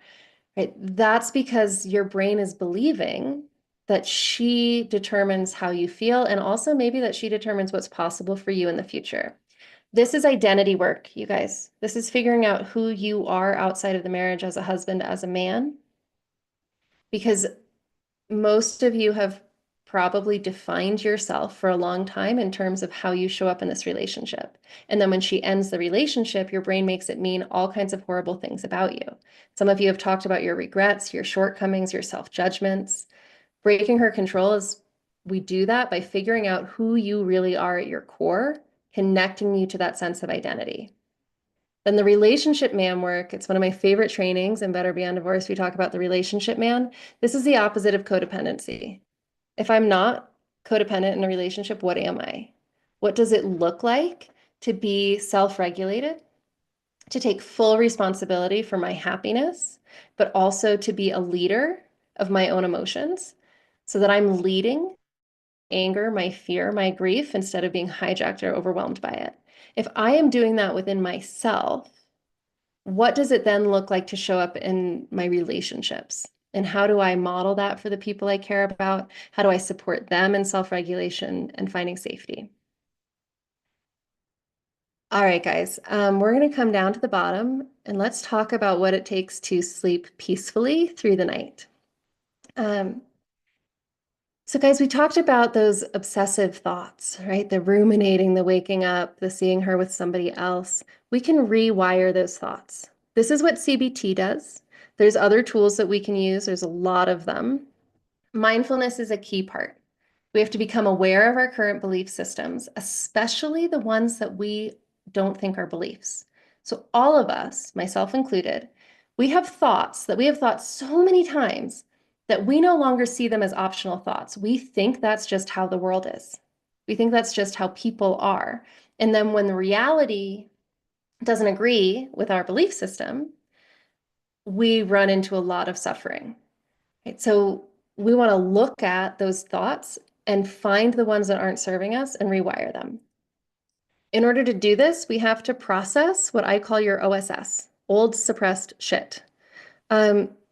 right? That's because your brain is believing that she determines how you feel, and also maybe that she determines what's possible for you in the future. This is identity work, you guys. This is figuring out who you are outside of the marriage as a husband, as a man, because most of you have probably defined yourself for a long time in terms of how you show up in this relationship. And then when she ends the relationship, your brain makes it mean all kinds of horrible things about you. Some of you have talked about your regrets, your shortcomings, your self-judgments. Breaking her control is, we do that by figuring out who you really are at your core, connecting you to that sense of identity. Then the relationship man work, it's one of my favorite trainings in Better Beyond Divorce. We talk about the relationship man. This is the opposite of codependency. If I'm not codependent in a relationship, what am I? What does it look like to be self-regulated, to take full responsibility for my happiness, but also to be a leader of my own emotions so that I'm leading anger, my fear, my grief, instead of being hijacked or overwhelmed by it? If I am doing that within myself, what does it then look like to show up in my relationships? And how do I model that for the people I care about? How do I support them in self-regulation and finding safety? All right, guys, we're going to come down to the bottom and let's talk about what it takes to sleep peacefully through the night. Um, so guys, we talked about those obsessive thoughts, right? The ruminating, the waking up, the seeing her with somebody else. We can rewire those thoughts. This is what CBT does. There's other tools that we can use. There's a lot of them. Mindfulness is a key part. We have to become aware of our current belief systems, especially the ones that we don't think are beliefs. So all of us, myself included, we have thoughts that we have thought so many times that we no longer see them as optional thoughts. We think that's just how the world is. We think that's just how people are. And then when the reality doesn't agree with our belief system, we run into a lot of suffering. Right? So we want to look at those thoughts and find the ones that aren't serving us and rewire them. In order to do this, we have to process what I call your OSS, old suppressed shit.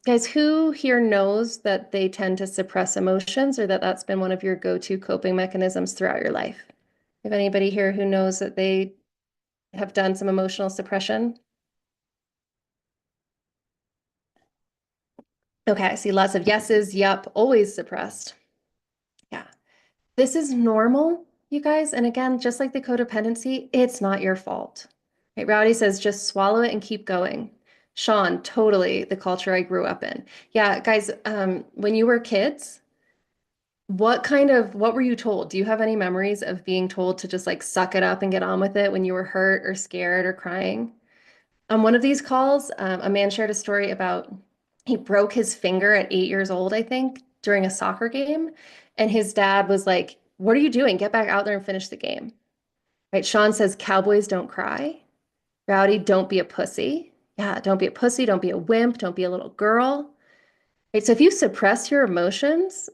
Guys, who here knows that they tend to suppress emotions or that that's been one of your go-to coping mechanisms throughout your life? If anybody here who knows that they have done some emotional suppression? Okay, I see lots of yeses, yup, always suppressed. Yeah. This is normal, you guys. And again, just like the codependency, it's not your fault. Right? Rowdy says, just swallow it and keep going. Sean, totally the culture I grew up in. Yeah, guys, when you were kids, what were you told? Do you have any memories of being told to just like suck it up and get on with it when you were hurt or scared or crying? On one of these calls, a man shared a story about he broke his finger at 8 years old, I think, during a soccer game. And his dad was like, what are you doing? Get back out there and finish the game. Right? Sean says, cowboys don't cry. Rowdy, don't be a pussy. Yeah, don't be a pussy. Don't be a wimp. Don't be a little girl. Right? So if you suppress your emotions,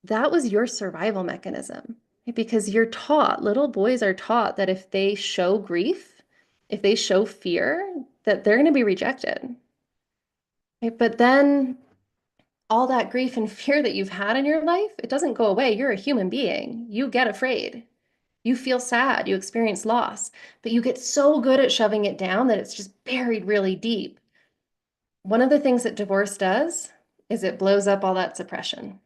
that was your survival mechanism. Right? Because you're taught, little boys are taught that if they show grief, if they show fear, that they're going to be rejected. Right? But then all that grief and fear that you've had in your life, it doesn't go away. You're a human being. You get afraid. You feel sad. You experience loss, but you get so good at shoving it down that it's just buried really deep. One of the things that divorce does is it blows up all that suppression.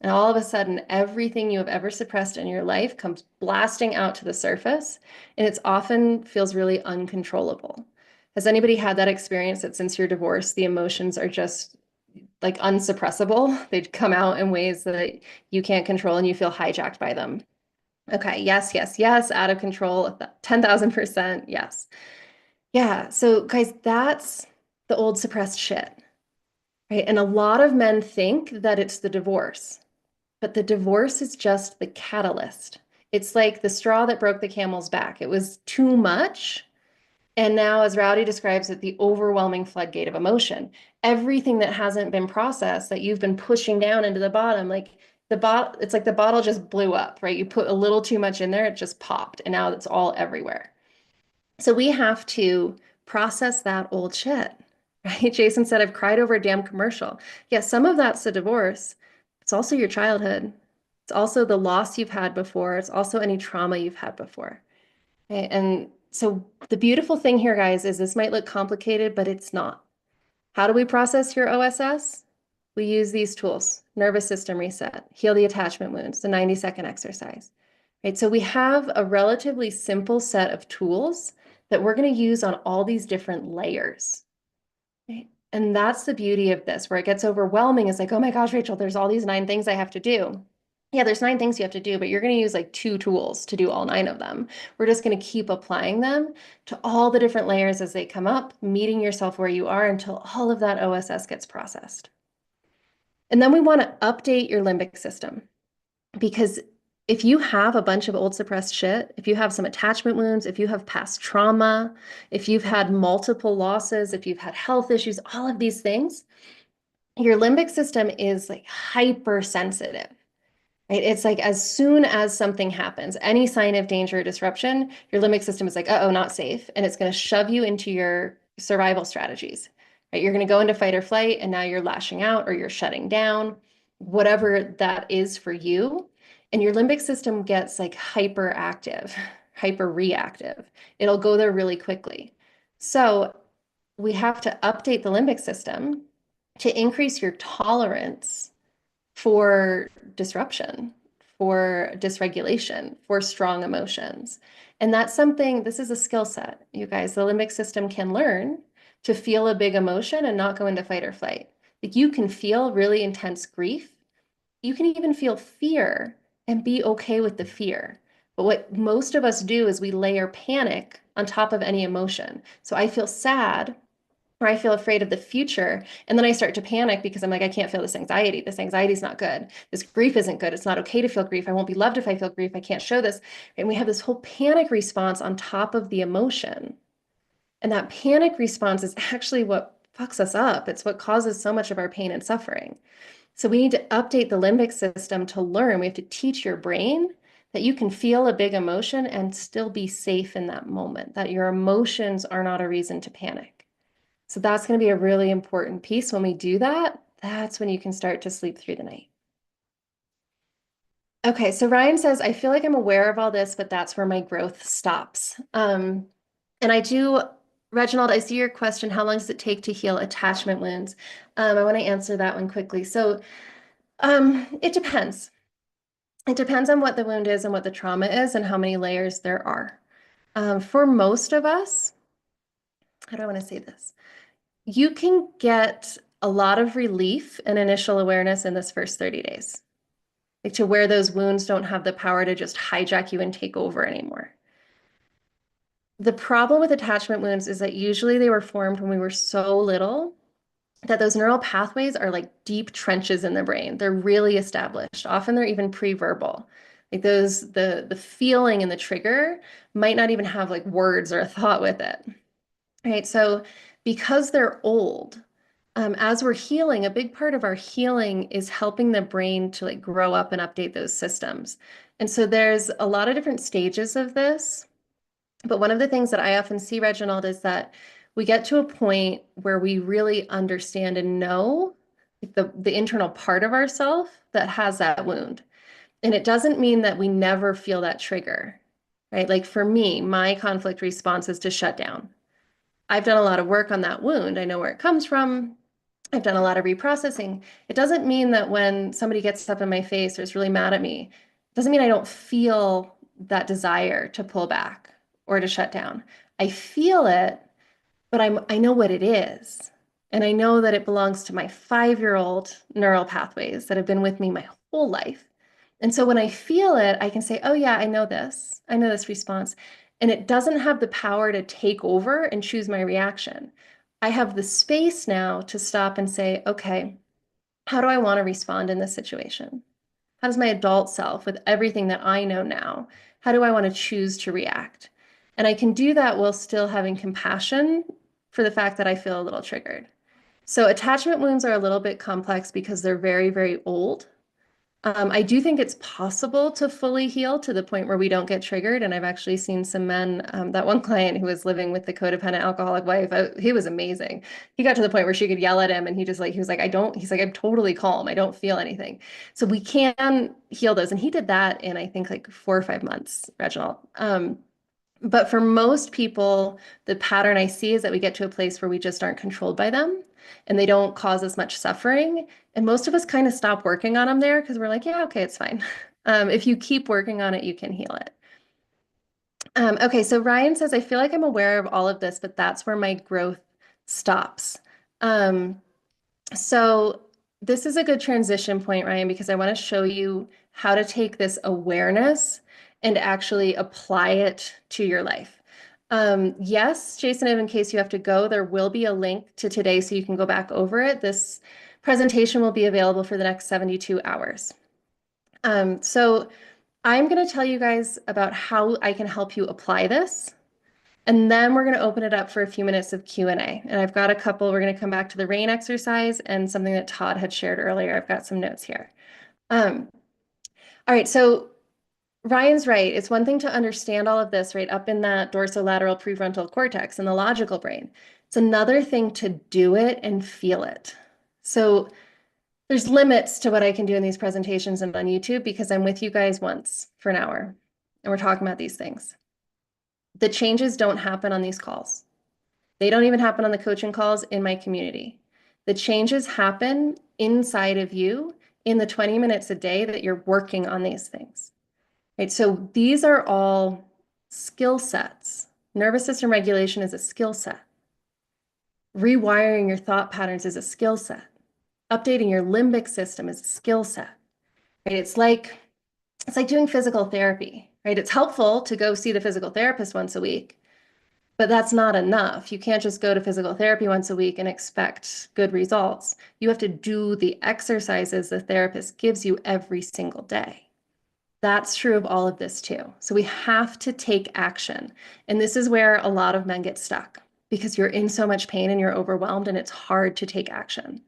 And all of a sudden, everything you have ever suppressed in your life comes blasting out to the surface, and it's often feels really uncontrollable. Has anybody had that experience that since you're divorced, the emotions are just like unsuppressible? They come out in ways that you can't control and you feel hijacked by them. Okay, yes, yes, yes, out of control, 10,000%, yes. Yeah, so guys, that's the old suppressed shit, right? And a lot of men think that it's the divorce. But the divorce is just the catalyst. It's like the straw that broke the camel's back. It was too much. And now, as Rowdy describes it, the overwhelming floodgate of emotion. Everything that hasn't been processed that you've been pushing down into the bottom, like it's like the bottle just blew up, right? You put a little too much in there, it just popped, and now it's all everywhere. So we have to process that old shit, right? Jason said, I've cried over a damn commercial. Yeah, some of that's the divorce. It's also your childhood. It's also the loss you've had before. It's also any trauma you've had before. Okay? And so the beautiful thing here, guys, is this might look complicated, but it's not. How do we process your OSS? We use these tools: nervous system reset, heal the attachment wounds, the 90-second exercise. Right? So we have a relatively simple set of tools that we're going to use on all these different layers. Right? And that's the beauty of this, where it gets overwhelming. It's like, oh my gosh, Rachel, there's all these 9 things I have to do. Yeah, there's 9 things you have to do, but you're going to use like 2 tools to do all 9 of them. We're just going to keep applying them to all the different layers as they come up, meeting yourself where you are until all of that OSS gets processed. And then we want to update your limbic system, because if you have a bunch of old suppressed shit, if you have some attachment wounds, if you have past trauma, if you've had multiple losses, if you've had health issues, all of these things, your limbic system is like hypersensitive, right? It's like as soon as something happens, any sign of danger or disruption, your limbic system is like, uh-oh, not safe. And it's going to shove you into your survival strategies, right? You're going to go into fight or flight, and now you're lashing out or you're shutting down, whatever that is for you. And your limbic system gets like hyperactive, hyper reactive. It'll go there really quickly. So we have to update the limbic system to increase your tolerance for disruption, for dysregulation, for strong emotions. And that's something, this is a skill set, you guys. The limbic system can learn to feel a big emotion and not go into fight or flight. Like you can feel really intense grief. You can even feel fear and be okay with the fear. But what most of us do is we layer panic on top of any emotion. So I feel sad or I feel afraid of the future. And then I start to panic because I'm like, I can't feel this anxiety. This anxiety is not good. This grief isn't good. It's not okay to feel grief. I won't be loved if I feel grief. I can't show this. And we have this whole panic response on top of the emotion. And that panic response is actually what fucks us up. It's what causes so much of our pain and suffering. So we need to update the limbic system to learn. We have to teach your brain that you can feel a big emotion and still be safe in that moment, that your emotions are not a reason to panic. So that's going to be a really important piece. When we do that, that's when you can start to sleep through the night. Okay, so Ryan says, I feel like I'm aware of all this, but that's where my growth stops. And I do, Reginald, I see your question. How long does it take to heal attachment wounds? I want to answer that one quickly. So it depends. It depends on what the wound is and what the trauma is and how many layers there are. For most of us, how do I want to say this? You can get a lot of relief and initial awareness in this first 30 days, like to where those wounds don't have the power to just hijack you and take over anymore. The problem with attachment wounds is that usually they were formed when we were so little that those neural pathways are like deep trenches in the brain. They're really established. Often they're even pre-verbal. Like those, the feeling and the trigger might not even have like words or a thought with it. Right. So because they're old, as we're healing, a big part of our healing is helping the brain to like grow up and update those systems. And so there's a lot of different stages of this. But one of the things that I often see, Reginald, is that we get to a point where we really understand and know the internal part of ourself that has that wound. And it doesn't mean that we never feel that trigger, right? Like for me, my conflict response is to shut down. I've done a lot of work on that wound. I know where it comes from. I've done a lot of reprocessing. It doesn't mean that when somebody gets up in my face or is really mad at me, it doesn't mean I don't feel that desire to pull back or to shut down. I feel it, but I know what it is. And I know that it belongs to my 5-year-old neural pathways that have been with me my whole life. And so when I feel it, I can say, oh yeah, I know this. I know this response. And it doesn't have the power to take over and choose my reaction. I have the space now to stop and say, okay, how do I want to respond in this situation? How does my adult self, with everything that I know now, how do I want to choose to react? And I can do that while still having compassion for the fact that I feel a little triggered. So attachment wounds are a little bit complex because they're very, very old. I do think it's possible to fully heal to the point where we don't get triggered. And I've actually seen some men, that one client who was living with the codependent alcoholic wife, he was amazing. He got to the point where she could yell at him and he was like, he's like, I'm totally calm. I don't feel anything. So we can heal those. And he did that in, I think, like 4 or 5 months, Reginald. But for most people, the pattern I see is that we get to a place where we just aren't controlled by them and they don't cause as much suffering. And most of us kind of stop working on them there because we're like, yeah, okay, it's fine. If you keep working on it, you can heal it. Okay, so Ryan says, I feel like I'm aware of all of this, but that's where my growth stops. So this is a good transition point, Ryan, because I want to show you how to take this awareness and actually apply it to your life. Yes, Jason, in case you have to go, there will be a link to today so you can go back over it. This presentation will be available for the next 72 hours. So I'm going to tell you guys about how I can help you apply this. And then we're going to open it up for a few minutes of Q&A. And I've got a couple. We're going to come back to the rain exercise and something that Todd had shared earlier. I've got some notes here. All right, so Ryan's right. It's one thing to understand all of this, right, up in that dorsolateral prefrontal cortex and the logical brain. It's another thing to do it and feel it. So there's limits to what I can do in these presentations and on YouTube because I'm with you guys once for an hour and we're talking about these things. The changes don't happen on these calls. They don't even happen on the coaching calls in my community. The changes happen inside of you in the 20 minutes a day that you're working on these things. Right? So these are all skill sets. Nervous system regulation is a skill set. Rewiring your thought patterns is a skill set. Updating your limbic system is a skill set. Right? It's like doing physical therapy, right? It's helpful to go see the physical therapist once a week, but that's not enough. You can't just go to physical therapy once a week and expect good results. You have to do the exercises the therapist gives you every single day. That's true of all of this too. So we have to take action. And this is where a lot of men get stuck because you're in so much pain and you're overwhelmed and it's hard to take action.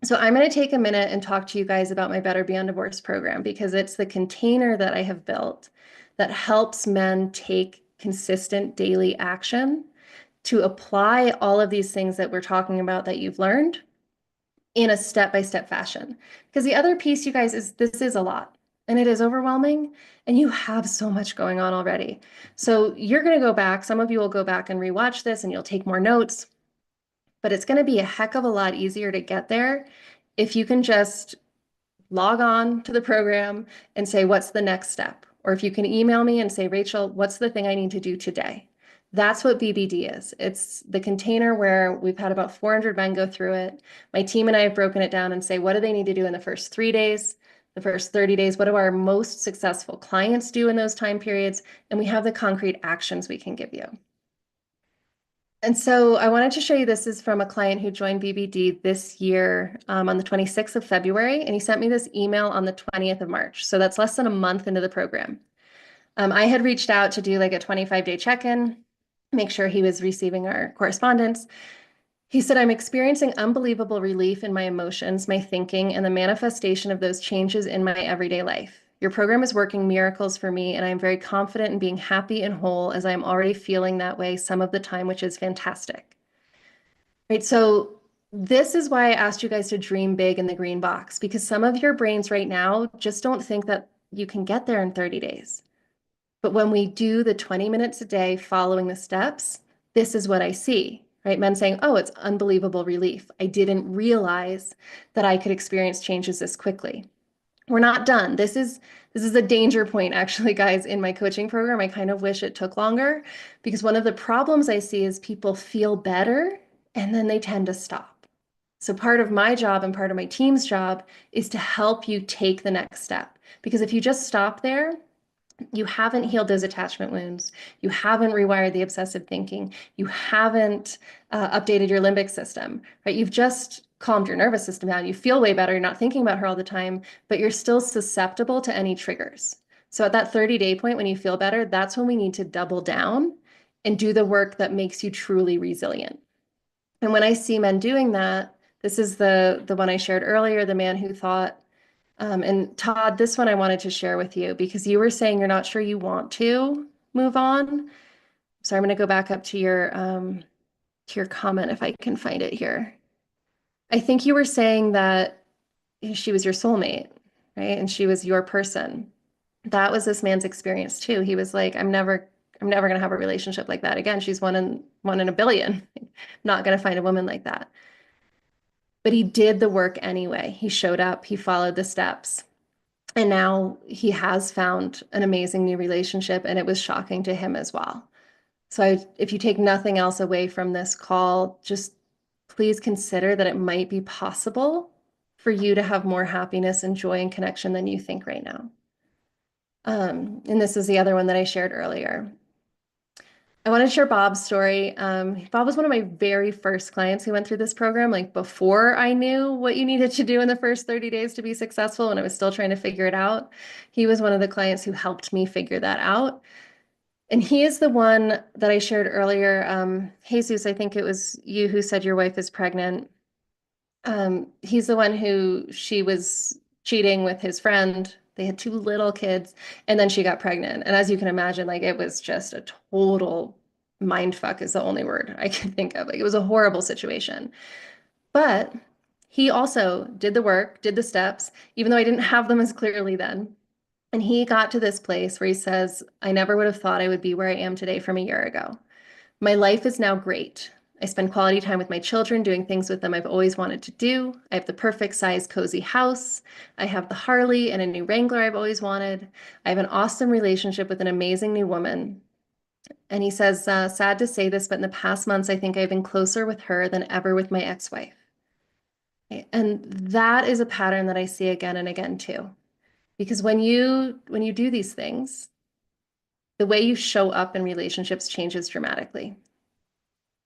So I'm going to take a minute and talk to you guys about my Better Beyond Divorce program because it's the container that I have built that helps men take consistent daily action to apply all of these things that we're talking about that you've learned in a step-by-step fashion. Because the other piece, you guys, is this is a lot and it is overwhelming and you have so much going on already. So you're going to go back, some of you will go back and rewatch this and you'll take more notes, but it's going to be a heck of a lot easier to get there if you can just log on to the program and say, what's the next step? Or if you can email me and say, Rachel, what's the thing I need to do today? That's what BBD is. It's the container where we've had about 400 men go through it. My team and I have broken it down and say, what do they need to do in the first 3 days, the first 30 days? What do our most successful clients do in those time periods? And we have the concrete actions we can give you. And so I wanted to show you, this is from a client who joined BBD this year on the 26th of February, and he sent me this email on the 20th of March. So that's less than a month into the program. I had reached out to do like a 25-day check-in, make sure he was receiving our correspondence. He said, I'm experiencing unbelievable relief in my emotions, my thinking, and the manifestation of those changes in my everyday life. Your program is working miracles for me, and I'm very confident in being happy and whole as I'm already feeling that way some of the time, which is fantastic. Right, so this is why I asked you guys to dream big in the green box, because some of your brains right now just don't think that you can get there in 30 days. But when we do the 20 minutes a day following the steps, this is what I see, right? Men saying, oh, it's unbelievable relief. I didn't realize that I could experience changes this quickly. We're not done. This is a danger point, actually, guys, in my coaching program. I kind of wish it took longer because one of the problems I see is people feel better and then they tend to stop. So part of my job and part of my team's job is to help you take the next step. Because if you just stop there, you haven't healed those attachment wounds. You haven't rewired the obsessive thinking. You haven't updated your limbic system, right? You've just calmed your nervous system down. You feel way better. You're not thinking about her all the time, but you're still susceptible to any triggers. So at that 30-day point, when you feel better, that's when we need to double down and do the work that makes you truly resilient. And when I see men doing that, this is the one I shared earlier, the man who thought, and Todd, this one I wanted to share with you because you were saying you're not sure you want to move on. So I'm going to go back up to your comment if I can find it here. I think you were saying that she was your soulmate, right? And she was your person. That was this man's experience too. He was like, I'm never going to have a relationship like that again. She's one in a billion. Not going to find a woman like that. But he did the work anyway. He showed up, he followed the steps. And now he has found an amazing new relationship, and it was shocking to him as well. So if you take nothing else away from this call, just please consider that it might be possible for you to have more happiness and joy and connection than you think right now. And this is the other one that I shared earlier. I want to share Bob's story. Bob was one of my very first clients who went through this program, like before I knew what you needed to do in the first 30 days to be successful, and I was still trying to figure it out. He was one of the clients who helped me figure that out. And he is the one that I shared earlier. Jesus, I think it was you who said your wife is pregnant. He's the one who she was cheating with his friend They had two little kids, and then she got pregnant. And as you can imagine, like it was just a total mind fuck is the only word I can think of. Like it was a horrible situation. But he also did the work, did the steps, even though I didn't have them as clearly then. And he got to this place where he says, I never would have thought I would be where I am today from a year ago. My life is now great. I spend quality time with my children, doing things with them I've always wanted to do. I have the perfect size, cozy house. I have the Harley and a new Wrangler I've always wanted. I have an awesome relationship with an amazing new woman. And he says, sad to say this, but in the past months, I think I've been closer with her than ever with my ex-wife. And that is a pattern that I see again and again too. Because when you do these things, the way you show up in relationships changes dramatically.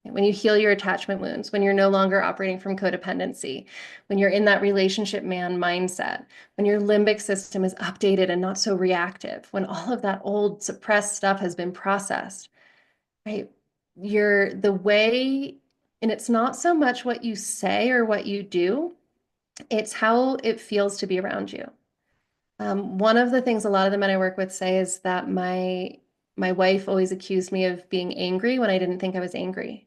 When you heal your attachment wounds, when you're no longer operating from codependency, when you're in that relationship man mindset, when your limbic system is updated and not so reactive, when all of that old suppressed stuff has been processed, right? You're the way, and it's not so much what you say or what you do, it's how it feels to be around you. One of the things a lot of the men I work with say is that my wife always accused me of being angry when I didn't think I was angry,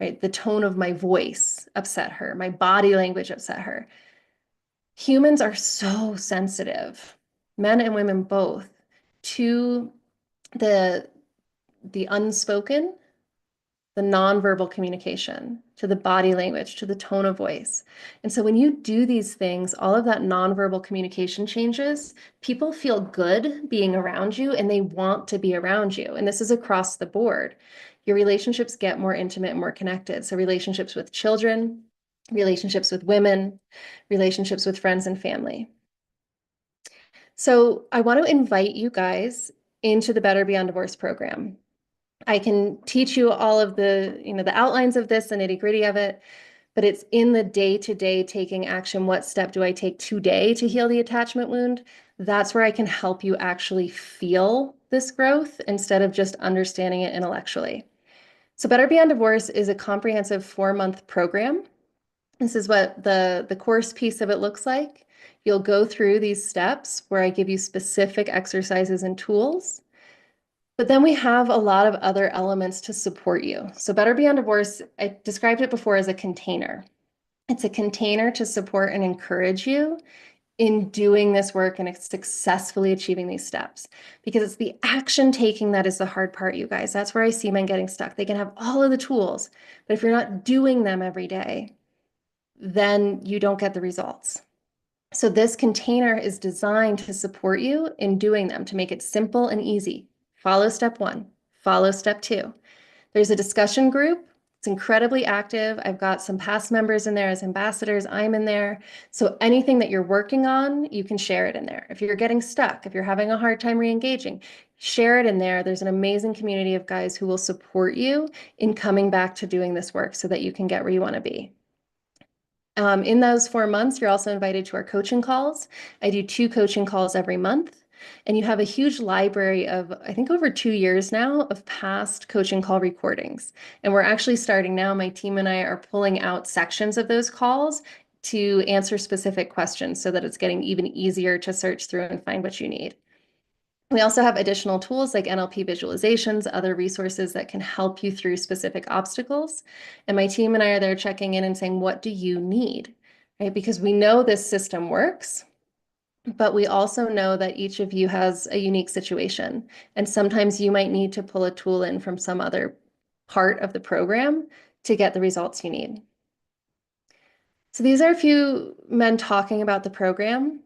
right? The tone of my voice upset her. My body language upset her. Humans are so sensitive, men and women both, to the unspoken, the nonverbal communication, to the body language, to the tone of voice. And so when you do these things, all of that nonverbal communication changes. People feel good being around you and they want to be around you. And this is across the board. Your relationships get more intimate and more connected. So relationships with children, relationships with women, relationships with friends and family. So I want to invite you guys into the Better Beyond Divorce program. I can teach you all of the outlines of this, the nitty-gritty of it, but it's in the day-to-day taking action. What step do I take today to heal the attachment wound? That's where I can help you actually feel this growth instead of just understanding it intellectually. So Better Beyond Divorce is a comprehensive 4-month program. This is what the course piece of it looks like. You'll go through these steps where I give you specific exercises and tools. But then we have a lot of other elements to support you. So Better Beyond Divorce, I described it before as a container. It's a container to support and encourage you in doing this work and successfully achieving these steps. Because it's the action taking that is the hard part, you guys. That's where I see men getting stuck. They can have all of the tools, but if you're not doing them every day, then you don't get the results. So this container is designed to support you in doing them, to make it simple and easy. Follow step 1, follow step 2. There's a discussion group. It's incredibly active. I've got some past members in there as ambassadors. I'm in there. So anything that you're working on, you can share it in there. If you're getting stuck, if you're having a hard time re-engaging, share it in there. There's an amazing community of guys who will support you in coming back to doing this work so that you can get where you want to be. In those 4 months, you're also invited to our coaching calls. I do 2 coaching calls every month. And you have a huge library of, I think, over 2 years now of past coaching call recordings. And we're actually starting now, my team and I are pulling out sections of those calls to answer specific questions so that it's getting even easier to search through and find what you need. We also have additional tools like NLP visualizations, other resources that can help you through specific obstacles. And my team and I are there checking in and saying, what do you need? Right? Because we know this system works, but we also know that each of you has a unique situation. And sometimes you might need to pull a tool in from some other part of the program to get the results you need. So these are a few men talking about the program.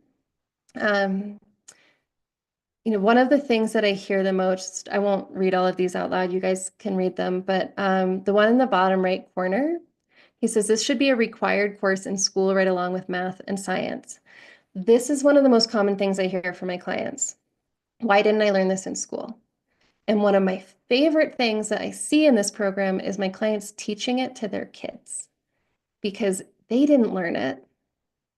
One of the things that I hear the most, I won't read all of these out loud, you guys can read them, but the one in the bottom right corner, he says, this should be a required course in school right along with math and science. This is one of the most common things I hear from my clients. Why didn't I learn this in school? And one of my favorite things that I see in this program is my clients teaching it to their kids because they didn't learn it.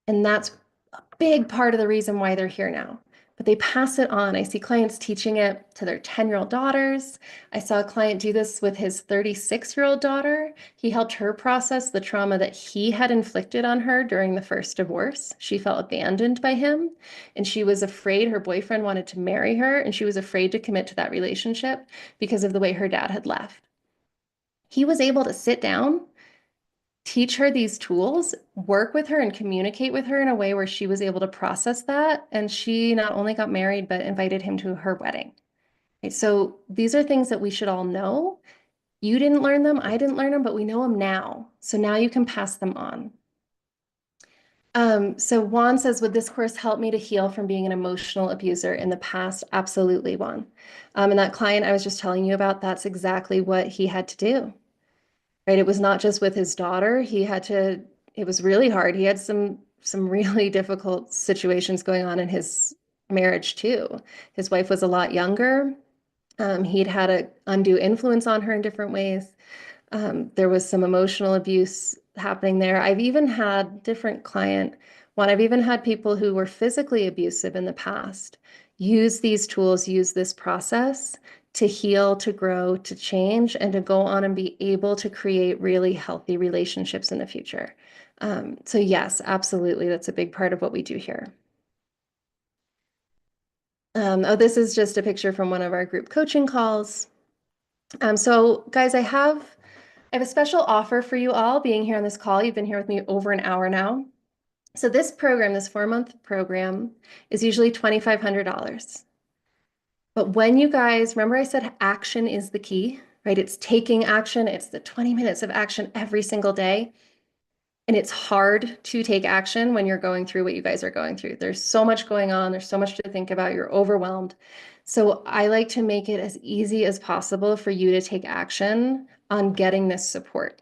And that's a big part of the reason why they're here now. but they pass it on. I see clients teaching it to their 10-year-old daughters. I saw a client do this with his 36-year-old daughter. He helped her process the trauma that he had inflicted on her during the first divorce. She felt abandoned by him, and she was afraid. Her boyfriend wanted to marry her, and she was afraid to commit to that relationship because of the way her dad had left. He was able to sit down, teach her these tools, work with her and communicate with her in a way where she was able to process that. And she not only got married, but invited him to her wedding. Right? So these are things that we should all know. You didn't learn them, I didn't learn them, but we know them now. So now you can pass them on. So Juan says, would this course help me to heal from being an emotional abuser in the past? Absolutely, Juan. And that client I was just telling you about, that's exactly what he had to do. Right? It was not just with his daughter. It was really hard. He had some really difficult situations going on in his marriage too. His wife was a lot younger. He'd had an undue influence on her in different ways. There was some emotional abuse happening there. I've even had I've even had people who were physically abusive in the past use these tools, use this process to heal, to grow, to change, and to go on and be able to create really healthy relationships in the future. So yes, absolutely. That's a big part of what we do here. Oh, this is just a picture from one of our group coaching calls. So guys, I have a special offer for you all being here on this call. You've been here with me over an hour now. So this program, this 4-month program, is usually $2,500. But when you guys, remember I said action is the key, right? It's taking action. It's the 20 minutes of action every single day. And it's hard to take action when you're going through what you guys are going through. There's so much going on. There's so much to think about. You're overwhelmed. So I like to make it as easy as possible for you to take action on getting this support.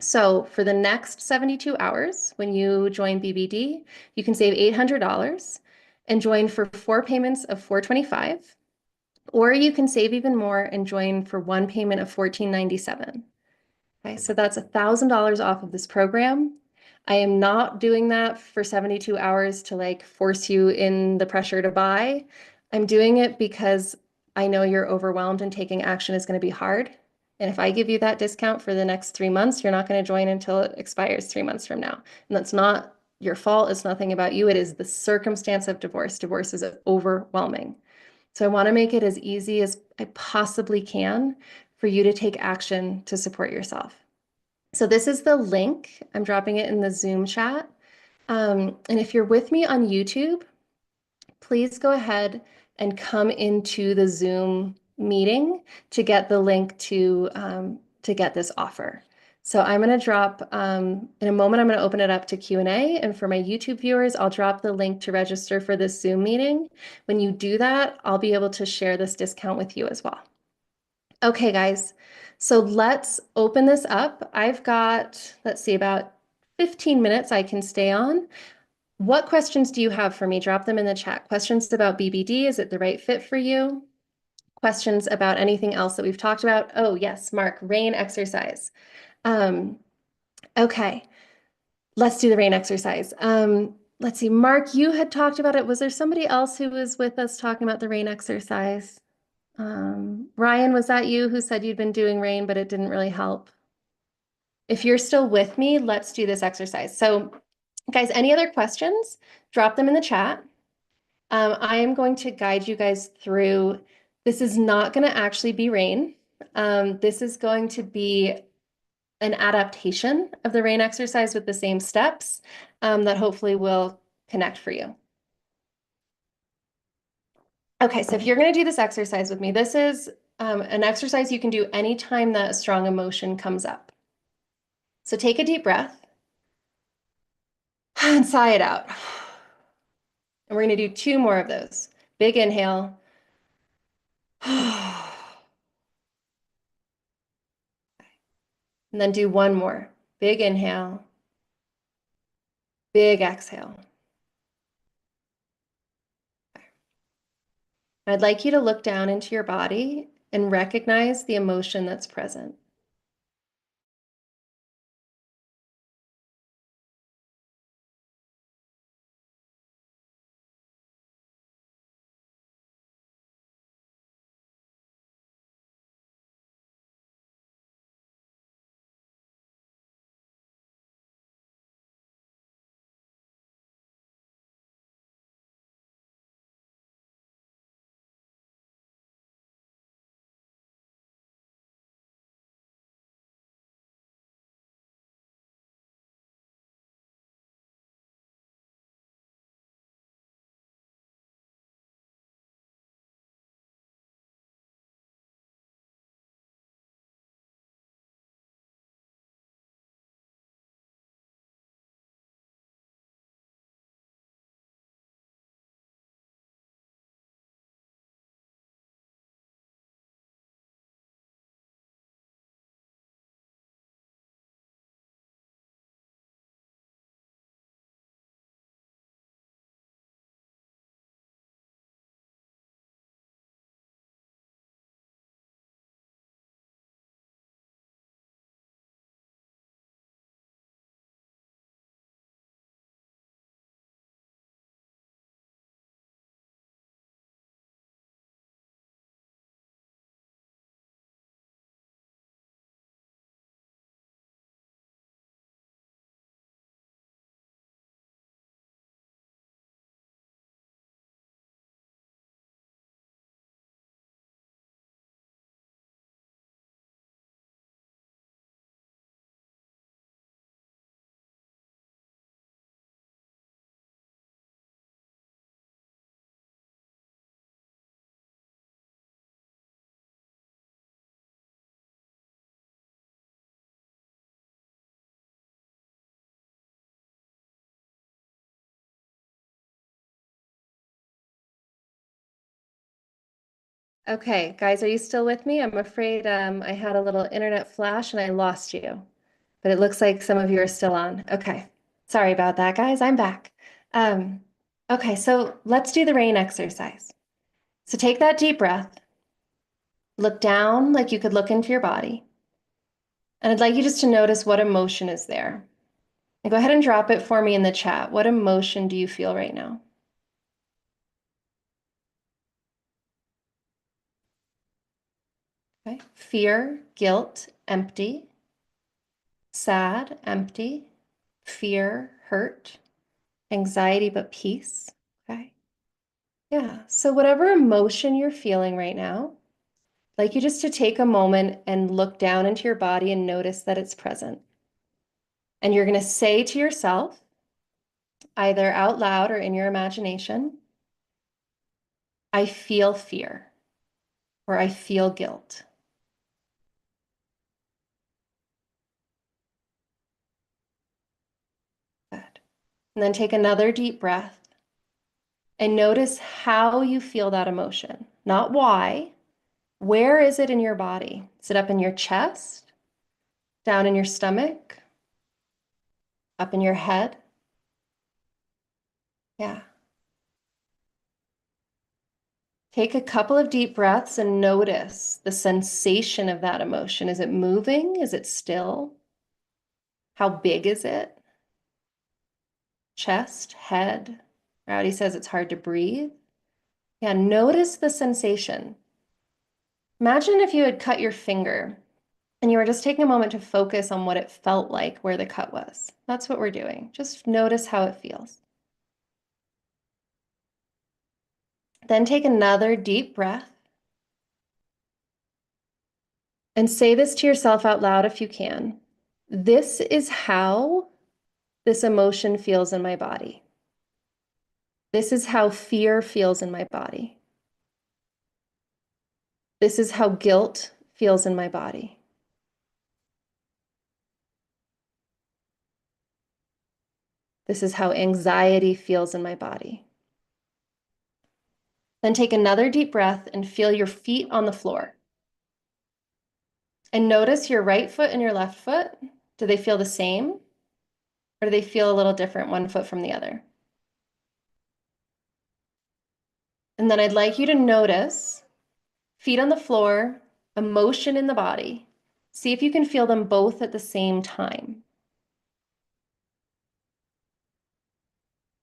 So for the next 72 hours, when you join BBD, you can save $800 and join for 4 payments of $425, or you can save even more and join for 1 payment of $1497. Okay, so that's $1,000 off of this program. I am not doing that for 72 hours to like force you in the pressure to buy. I'm doing it because I know you're overwhelmed and taking action is going to be hard. And if I give you that discount for the next 3 months, you're not going to join until it expires 3 months from now. And that's not your fault. It's nothing about you. It is the circumstance of divorce. Divorce is overwhelming. So I want to make it as easy as I possibly can for you to take action to support yourself. So this is the link. I'm dropping it in the Zoom chat. And if you're with me on YouTube, please go ahead and come into the Zoom meeting to get the link to get this offer. So I'm going to drop, in a moment, I'm going to open it up to Q&A. And for my YouTube viewers, I'll drop the link to register for this Zoom meeting. When you do that, I'll be able to share this discount with you as well. Okay, guys, so let's open this up. I've got, let's see, about 15 minutes I can stay on. What questions do you have for me? Drop them in the chat. Questions about BBD, is it the right fit for you? Questions about anything else that we've talked about? Oh, yes, Mark, rain exercise. Okay, let's do the rain exercise. Let's see, Mark, you had talked about it. Was there somebody else who was with us talking about the rain exercise? Ryan, was that you who said you'd been doing rain, but it didn't really help? If you're still with me, let's do this exercise. So guys, any other questions? Drop them in the chat. I am going to guide you guys through. This is not going to actually be rain. This is going to be an adaptation of the rain exercise with the same steps that hopefully will connect for you. Okay, so if you're going to do this exercise with me, this is an exercise you can do anytime that a strong emotion comes up. So take a deep breath and sigh it out. And we're going to do 2 more of those. Big inhale. And then do 1 more. Big inhale. Big exhale. I'd like you to look down into your body and recognize the emotion that's present. Okay, guys, are you still with me? I'm afraid I had a little internet flash and I lost you, but it looks like some of you are still on. Okay, sorry about that, guys. I'm back. Um, okay, so let's do the rain exercise. So take that deep breath, look down like you could look into your body, and I'd like you just to notice what emotion is there. And go ahead and drop it for me in the chat. What emotion do you feel right now? Okay, fear, guilt, empty, sad, empty, fear, hurt, anxiety, but peace. Okay. Yeah. So whatever emotion you're feeling right now, I'd like you just to take a moment and look down into your body and notice that it's present. And you're going to say to yourself, either out loud or in your imagination, I feel fear or I feel guilt. Good. And then take another deep breath and notice how you feel that emotion, not why. Where is it in your body? Is it up in your chest, down in your stomach, up in your head? Yeah. Take a couple of deep breaths and notice the sensation of that emotion. Is it moving? Is it still? How big is it? Chest, head. Rowdy says it's hard to breathe. Yeah, notice the sensation. Imagine if you had cut your finger and you were just taking a moment to focus on what it felt like where the cut was. That's what we're doing. Just notice how it feels. Then take another deep breath and say this to yourself out loud if you can. This is how this emotion feels in my body. This is how fear feels in my body. This is how guilt feels in my body. This is how anxiety feels in my body. Then take another deep breath and feel your feet on the floor. And notice your right foot and your left foot. Do they feel the same? Or do they feel a little different, one foot from the other? And then I'd like you to notice feet on the floor, emotion in the body. See if you can feel them both at the same time.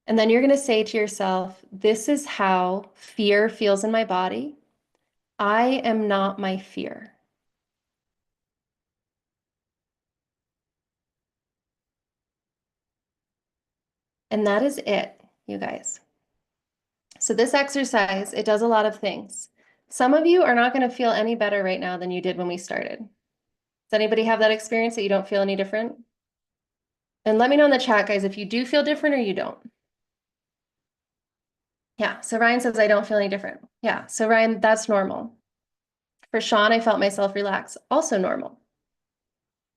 And then you're going to say to yourself, this is how fear feels in my body. I am not my fear. And that is it, you guys. So this exercise, it does a lot of things. Some of you are not going to feel any better right now than you did when we started. Does anybody have that experience that you don't feel any different? And let me know in the chat, guys, if you do feel different or you don't. Yeah, so Ryan says, I don't feel any different. Yeah, so Ryan, that's normal. For Sean, I felt myself relax, also normal.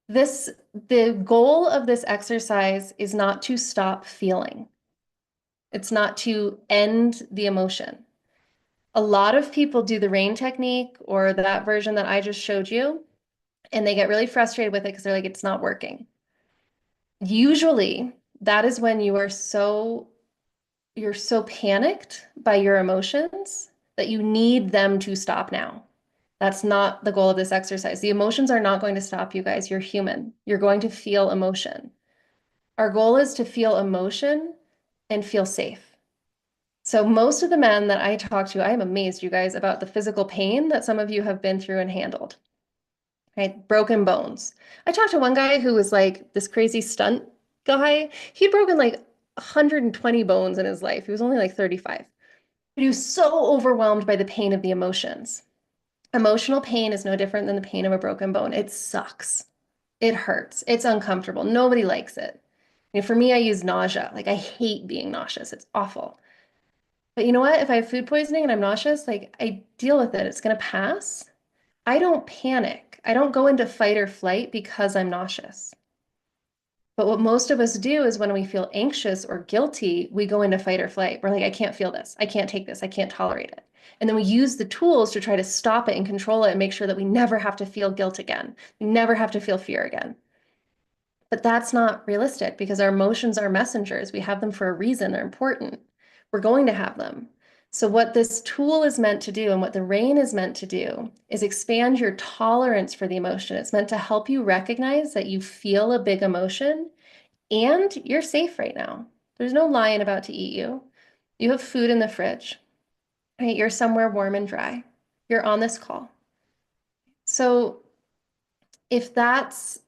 The goal of this exercise is not to stop feeling. It's not to end the emotion. A lot of people do the rain technique or that version that I just showed you, and they get really frustrated with it because they're like, it's not working. Usually, that is when you're so panicked by your emotions that you need them to stop now. That's not the goal of this exercise. The emotions are not going to stop you guys. You're human. You're going to feel emotion. Our goal is to feel emotion and feel safe. So most of the men that I talk to, I am amazed, you guys, about the physical pain that some of you have been through and handled. Right? Broken bones. I talked to one guy who was like this crazy stunt guy. He'd broken like 120 bones in his life. He was only like 35. But he was so overwhelmed by the pain of the emotions. Emotional pain is no different than the pain of a broken bone. It sucks. It hurts. It's uncomfortable. Nobody likes it. For me, I use nausea. Like I hate being nauseous. It's awful. But you know what? If I have food poisoning and I'm nauseous, like I deal with it. It's going to pass. I don't panic. I don't go into fight or flight because I'm nauseous. But what most of us do is when we feel anxious or guilty, we go into fight or flight. We're like, I can't feel this. I can't take this. I can't tolerate it. And then we use the tools to try to stop it and control it and make sure that we never have to feel guilt again. We never have to feel fear again. But that's not realistic because our emotions are messengers. We have them for a reason. They're important. We're going to have them. So what this tool is meant to do and what the rain is meant to do is expand your tolerance for the emotion. It's meant to help you recognize that you feel a big emotion and you're safe right now. There's no lion about to eat you. You have food in the fridge, right? You're somewhere warm and dry. You're on this call. So if that's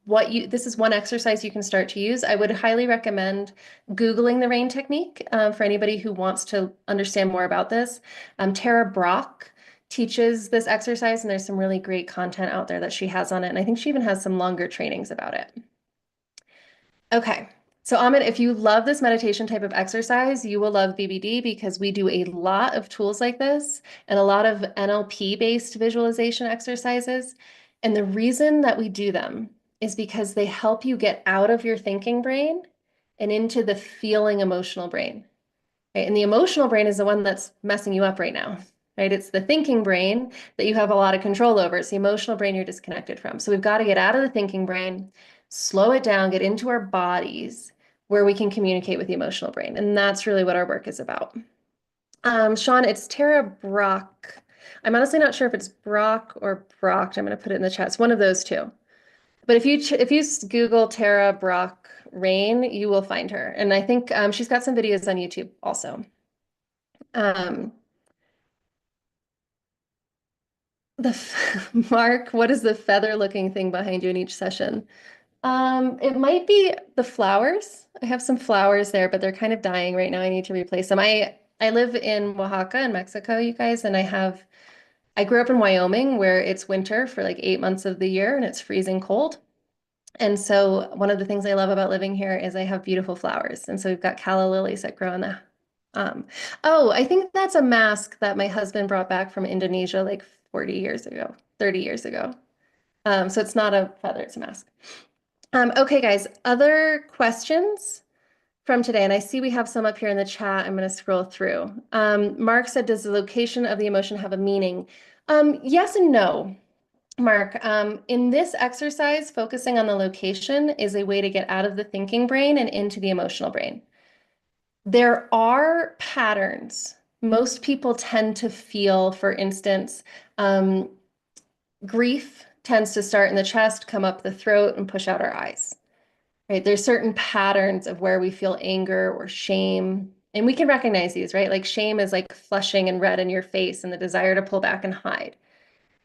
what you, this is one exercise you can start to use. I would highly recommend Googling the rain technique for anybody who wants to understand more about this. Tara Brach teaches this exercise, and there's some really great content out there that she has on it. And I think she even has some longer trainings about it. Okay. So Amit, if you love this meditation type of exercise, you will love BBD because we do a lot of tools like this and a lot of NLP-based visualization exercises. And the reason that we do them is because they help you get out of your thinking brain and into the feeling emotional brain. Right? And the emotional brain is the one that's messing you up right now, right? It's the thinking brain that you have a lot of control over. It's the emotional brain you're disconnected from. So we've got to get out of the thinking brain, slow it down, get into our bodies where we can communicate with the emotional brain. And that's really what our work is about. Sean, it's Tara Brach. I'm honestly not sure if it's Brock or Brock. I'm going to put it in the chat. It's one of those two. But if you Google Tara Brach Rain, you will find her. And I think she's got some videos on YouTube also. Um, Mark, what is the feather looking thing behind you in each session? It might be the flowers. I have some flowers there, but they're kind of dying right now. I need to replace them. I live in Oaxaca in Mexico, you guys, and I grew up in Wyoming where it's winter for like 8 months of the year and it's freezing cold. And so one of the things I love about living here is I have beautiful flowers. And so we've got calla lilies that grow in the um, oh, I think that's a mask that my husband brought back from Indonesia like 40 years ago, 30 years ago. So it's not a feather, it's a mask. Okay, guys, other questions from today? And I see we have some up here in the chat. I'm going to scroll through. Mark said, does the location of the emotion have a meaning? Yes and no, Mark. In this exercise, focusing on the location is a way to get out of the thinking brain and into the emotional brain. There are patterns. Most people tend to feel, for instance, grief tends to start in the chest, come up the throat, and push out our eyes. Right? There's certain patterns of where we feel anger or shame, and we can recognize these, right? Like shame is like flushing and red in your face and the desire to pull back and hide.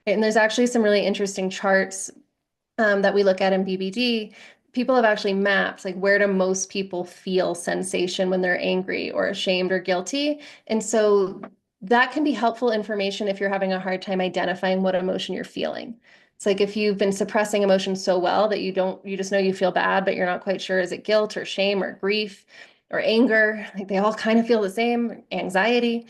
And there's actually some really interesting charts that we look at in BBD. People have actually mapped like where do most people feel sensation when they're angry or ashamed or guilty. And so that can be helpful information if you're having a hard time identifying what emotion you're feeling. It's like if you've been suppressing emotions so well that you just know you feel bad, but you're not quite sure, is it guilt or shame or grief or anger? Like they all kind of feel the same, anxiety.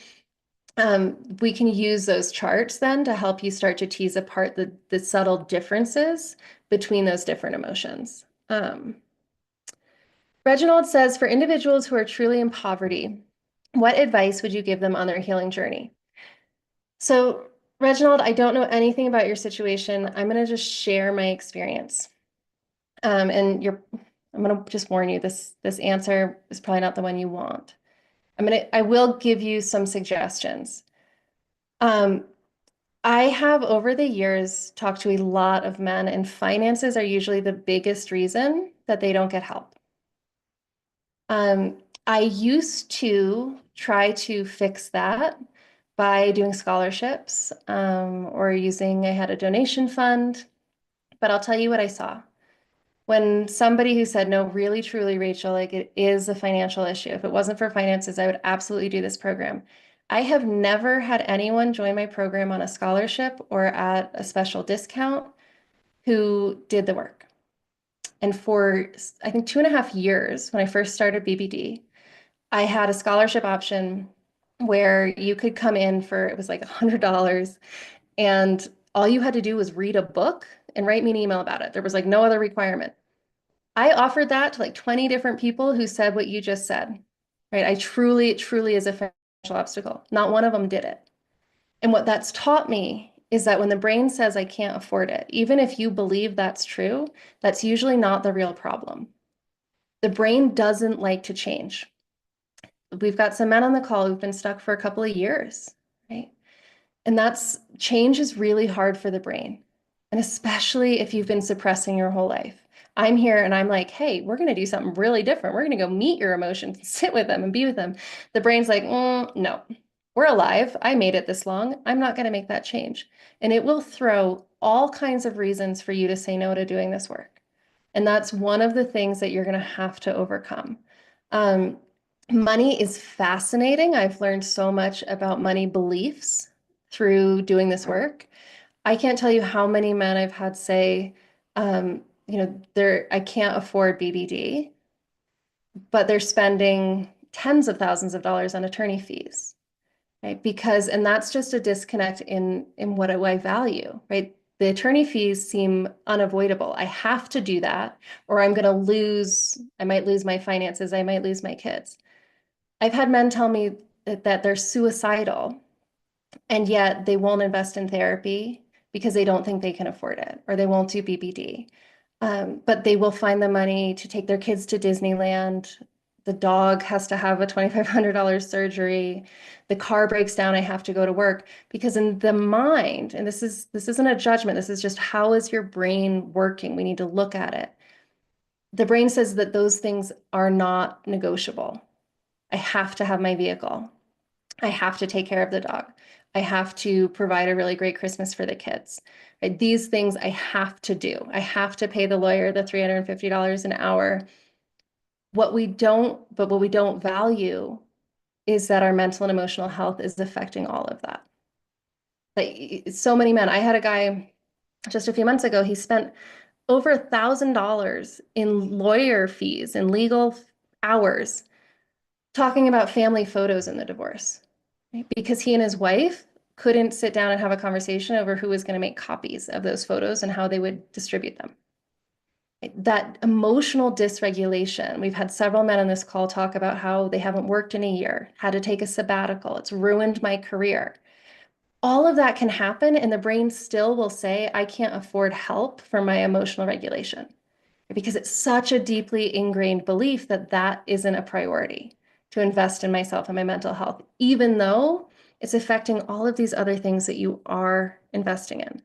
We can use those charts then to help you start to tease apart the subtle differences between those different emotions. Reginald says, for individuals who are truly in poverty, what advice would you give them on their healing journey? So, Reginald, I don't know anything about your situation. I'm going to just share my experience. And I'm going to just warn you, this answer is probably not the one you want. I will give you some suggestions. I have over the years talked to a lot of men, and finances are usually the biggest reason that they don't get help. I used to try to fix that by doing scholarships or I had a donation fund, but I'll tell you what I saw. When somebody who said, no, really, truly, Rachel, like it is a financial issue. If it wasn't for finances, I would absolutely do this program. I have never had anyone join my program on a scholarship or at a special discount who did the work. And for, I think, 2.5 years, when I first started BBD, I had a scholarship option where you could come in for, it was like $100, and all you had to do was read a book and write me an email about it. There was like no other requirement. I offered that to like 20 different people who said what you just said, right? I truly, it truly is a financial obstacle. Not one of them did it. And what that's taught me is that when the brain says I can't afford it, even if you believe that's true, that's usually not the real problem. The brain doesn't like to change. We've got some men on the call who've been stuck for a couple of years, right? And that's change is really hard for the brain. And especially if you've been suppressing your whole life. I'm here and I'm like, hey, we're going to do something really different. We're going to go meet your emotions, sit with them and be with them. The brain's like, no, we're alive. I made it this long. I'm not going to make that change. And it will throw all kinds of reasons for you to say no to doing this work. And that's one of the things that you're going to have to overcome. Um, Money is fascinating. I've learned so much about money beliefs through doing this work. I can't tell you how many men I've had say, I can't afford BBD, but they're spending tens of thousands of dollars on attorney fees, right? And that's just a disconnect in what I value, right? The attorney fees seem unavoidable. I have to do that, or I might lose my finances, I might lose my kids. I've had men tell me that they're suicidal and yet they won't invest in therapy because they don't think they can afford it, or they won't do BBD. But they will find the money to take their kids to Disneyland. The dog has to have a $2,500 surgery. The car breaks down, I have to go to work. Because in the mind, and this isn't a judgment, this is just how is your brain working? We need to look at it. The brain says that those things are not negotiable. I have to have my vehicle. I have to take care of the dog. I have to provide a really great Christmas for the kids. Right? These things I have to do. I have to pay the lawyer the $350 an hour. What we don't value is that our mental and emotional health is affecting all of that. Like so many men. I had a guy just a few months ago, he spent over $1,000 in lawyer fees and legal hours talking about family photos in the divorce, right? Because he and his wife couldn't sit down and have a conversation over who was going to make copies of those photos and how they would distribute them. That emotional dysregulation, we've had several men on this call talk about how they haven't worked in a year, had to take a sabbatical, it's ruined my career. All of that can happen, and the brain still will say, I can't afford help for my emotional regulation, because it's such a deeply ingrained belief that that isn't a priority to invest in myself and my mental health, even though it's affecting all of these other things that you are investing in.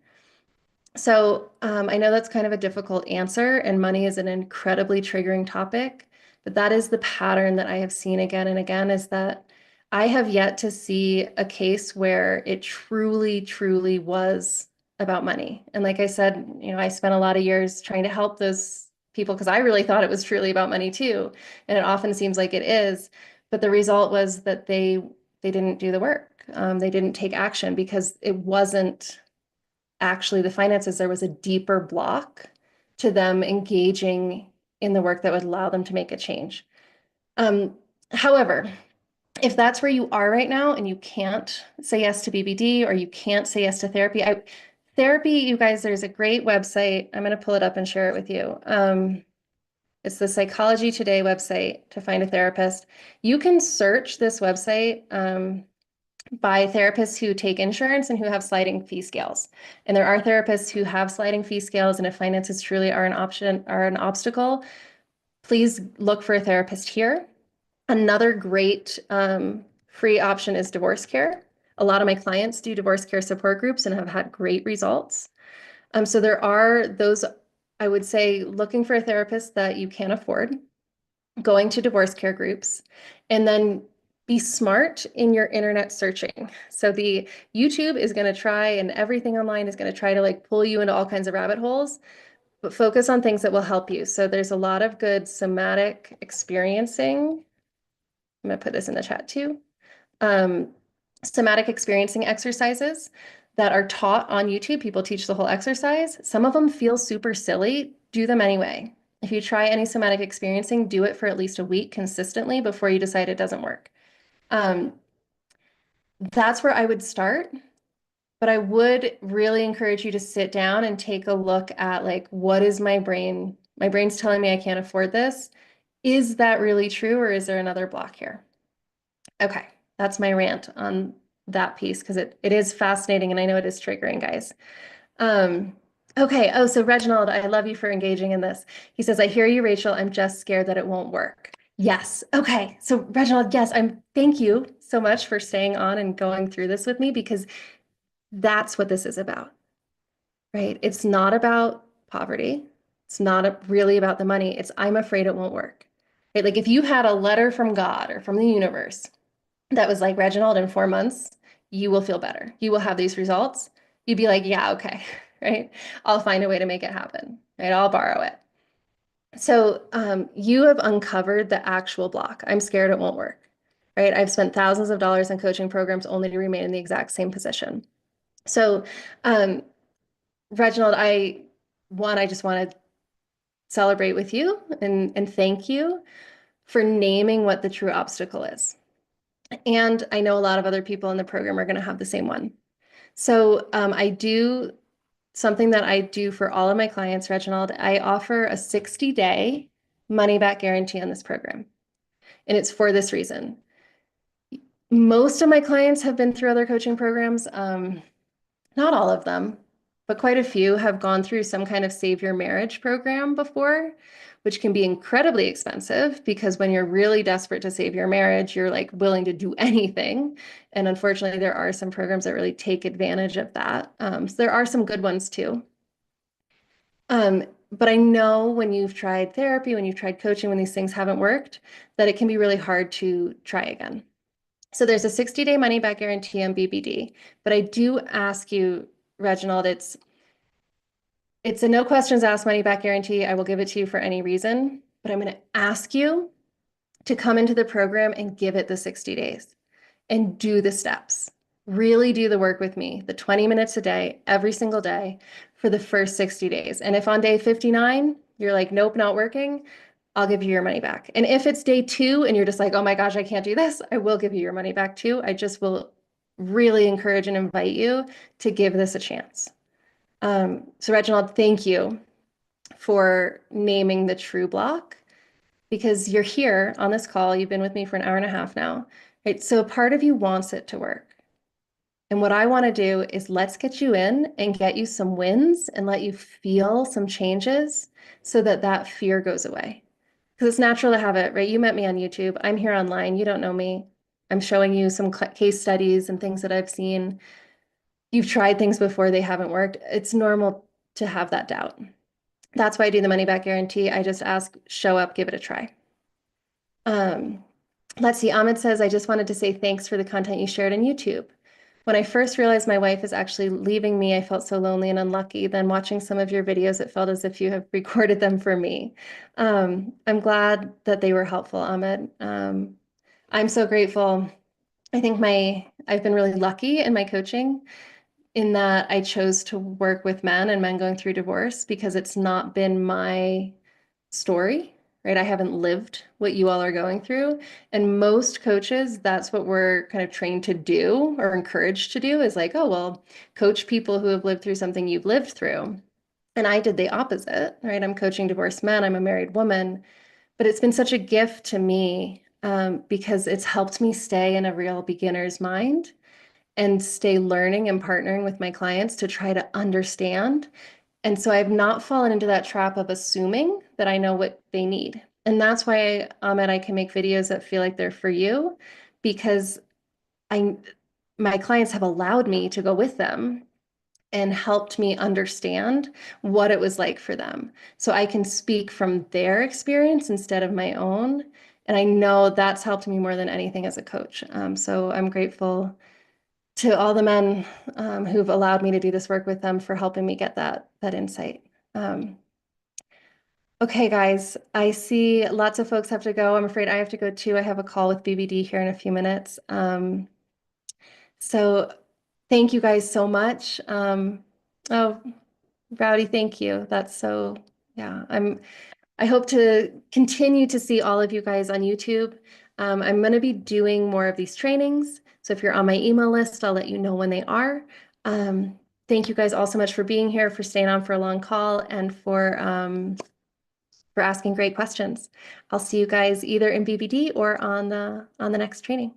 So I know that's kind of a difficult answer, and money is an incredibly triggering topic, but that is the pattern that I have seen again and again, is that I have yet to see a case where it truly, truly was about money. And like I said, I spent a lot of years trying to help those people because I really thought it was truly about money too. And it often seems like it is, but the result was that they didn't do the work. They didn't take action because it wasn't actually the finances. There was a deeper block to them engaging in the work that would allow them to make a change. However, if that's where you are right now and you can't say yes to BBD or you can't say yes to therapy, therapy, you guys, there's a great website. I'm going to pull it up and share it with you. It's the Psychology Today website to find a therapist. You can search this website by therapists who take insurance and who have sliding fee scales. And there are therapists who have sliding fee scales, and if finances truly are an option or an obstacle, please look for a therapist here. Another great free option is divorce care. A lot of my clients do divorce care support groups and have had great results. So there are those, I would say, looking for a therapist that you can afford, going to divorce care groups, and then be smart in your internet searching. So the YouTube is going to try, and everything online is going to try to like pull you into all kinds of rabbit holes, but focus on things that will help you. So there's a lot of good somatic experiencing. I'm going to put this in the chat too. Somatic experiencing exercises that are taught on YouTube. People teach the whole exercise. Some of them feel super silly. Do them anyway. If you try any somatic experiencing, do it for at least a week consistently before you decide it doesn't work. That's where I would start. but I would really encourage you to sit down and take a look at like, what is my brain? My brain's telling me I can't afford this. Is that really true, or is there another block here? Okay, that's my rant on that piece because it is fascinating and I know it is triggering, guys. Okay, oh, so Reginald, I love you for engaging in this. He says, I hear you, Rachel. I'm just scared that it won't work. Yes. Okay. So Reginald, yes, thank you so much for staying on and going through this with me because that's what this is about, right? It's not about poverty. It's not really about the money. It's I'm afraid it won't work. Right? Like if you had a letter from God or from the universe that was like, Reginald, in 4 months, you will feel better. You will have these results. You'd be like, yeah, okay, right? I'll find a way to make it happen, right? I'll borrow it. So you have uncovered the actual block. I'm scared it won't work, right? I've spent thousands of dollars on coaching programs only to remain in the exact same position. So um, Reginald, I just want to celebrate with you and thank you for naming what the true obstacle is. And I know a lot of other people in the program are going to have the same one. So I do something that I do for all of my clients, Reginald. I offer a 60-day money back guarantee on this program. And it's for this reason. Most of my clients have been through other coaching programs. Not all of them, but quite a few have gone through some kind of Save Your Marriage program before, which can be incredibly expensive because when you're really desperate to save your marriage, you're like willing to do anything. And unfortunately, there are some programs that really take advantage of that. So there are some good ones too. But I know when you've tried therapy, when you've tried coaching, when these things haven't worked, that it can be really hard to try again. So there's a 60-day money back guarantee on BBD, but I do ask you, Reginald, it's a no questions asked money back guarantee. I will give it to you for any reason, but I'm going to ask you to come into the program and give it the 60 days and do the steps. Really do the work with me, the 20 minutes a day, every single day for the first 60 days. And if on day 59, you're like, nope, not working, I'll give you your money back. And if it's day 2 and you're just like, oh my gosh, I can't do this, I will give you your money back too. I just will really encourage and invite you to give this a chance. So Reginald, thank you for naming the true block because you're here on this call. You've been with me for an hour and a half now, right? So a part of you wants it to work. And what I want to do is let's get you in and get you some wins and let you feel some changes so that that fear goes away. Because it's natural to have it, right? You met me on YouTube. I'm here online. You don't know me. I'm showing you some case studies and things that I've seen. You've tried things before, they haven't worked. It's normal to have that doubt. That's why I do the money back guarantee. I just ask, show up, give it a try. Let's see, Ahmed says, I just wanted to say thanks for the content you shared on YouTube. When I first realized my wife is actually leaving me, I felt so lonely and unlucky. Then watching some of your videos, it felt as if you have recorded them for me. I'm glad that they were helpful, Ahmed. I'm so grateful. I think I've been really lucky in my coaching in that I chose to work with men and men going through divorce because it's not been my story, right? I haven't lived what you all are going through. And most coaches, that's what we're kind of trained to do or encouraged to do is like, oh, well, coach people who have lived through something you've lived through. And I did the opposite, right? I'm coaching divorced men. I'm a married woman, but it's been such a gift to me because it's helped me stay in a real beginner's mind and stay learning and partnering with my clients to try to understand. And so I've not fallen into that trap of assuming that I know what they need. And that's why, Ahmed, I can make videos that feel like they're for you because my clients have allowed me to go with them and helped me understand what it was like for them. So I can speak from their experience instead of my own. And I know that's helped me more than anything as a coach. So I'm grateful to all the men who've allowed me to do this work with them for helping me get that insight. Okay, guys, I see lots of folks have to go. I'm afraid I have to go too. I have a call with BBD here in a few minutes. So thank you guys so much. Oh, Rowdy, thank you. That's so, yeah, I hope to continue to see all of you guys on YouTube. I'm going to be doing more of these trainings. So if you're on my email list, I'll let you know when they are. Thank you guys all so much for being here, for staying on for a long call, and for asking great questions. I'll see you guys either in BBD or on the next training.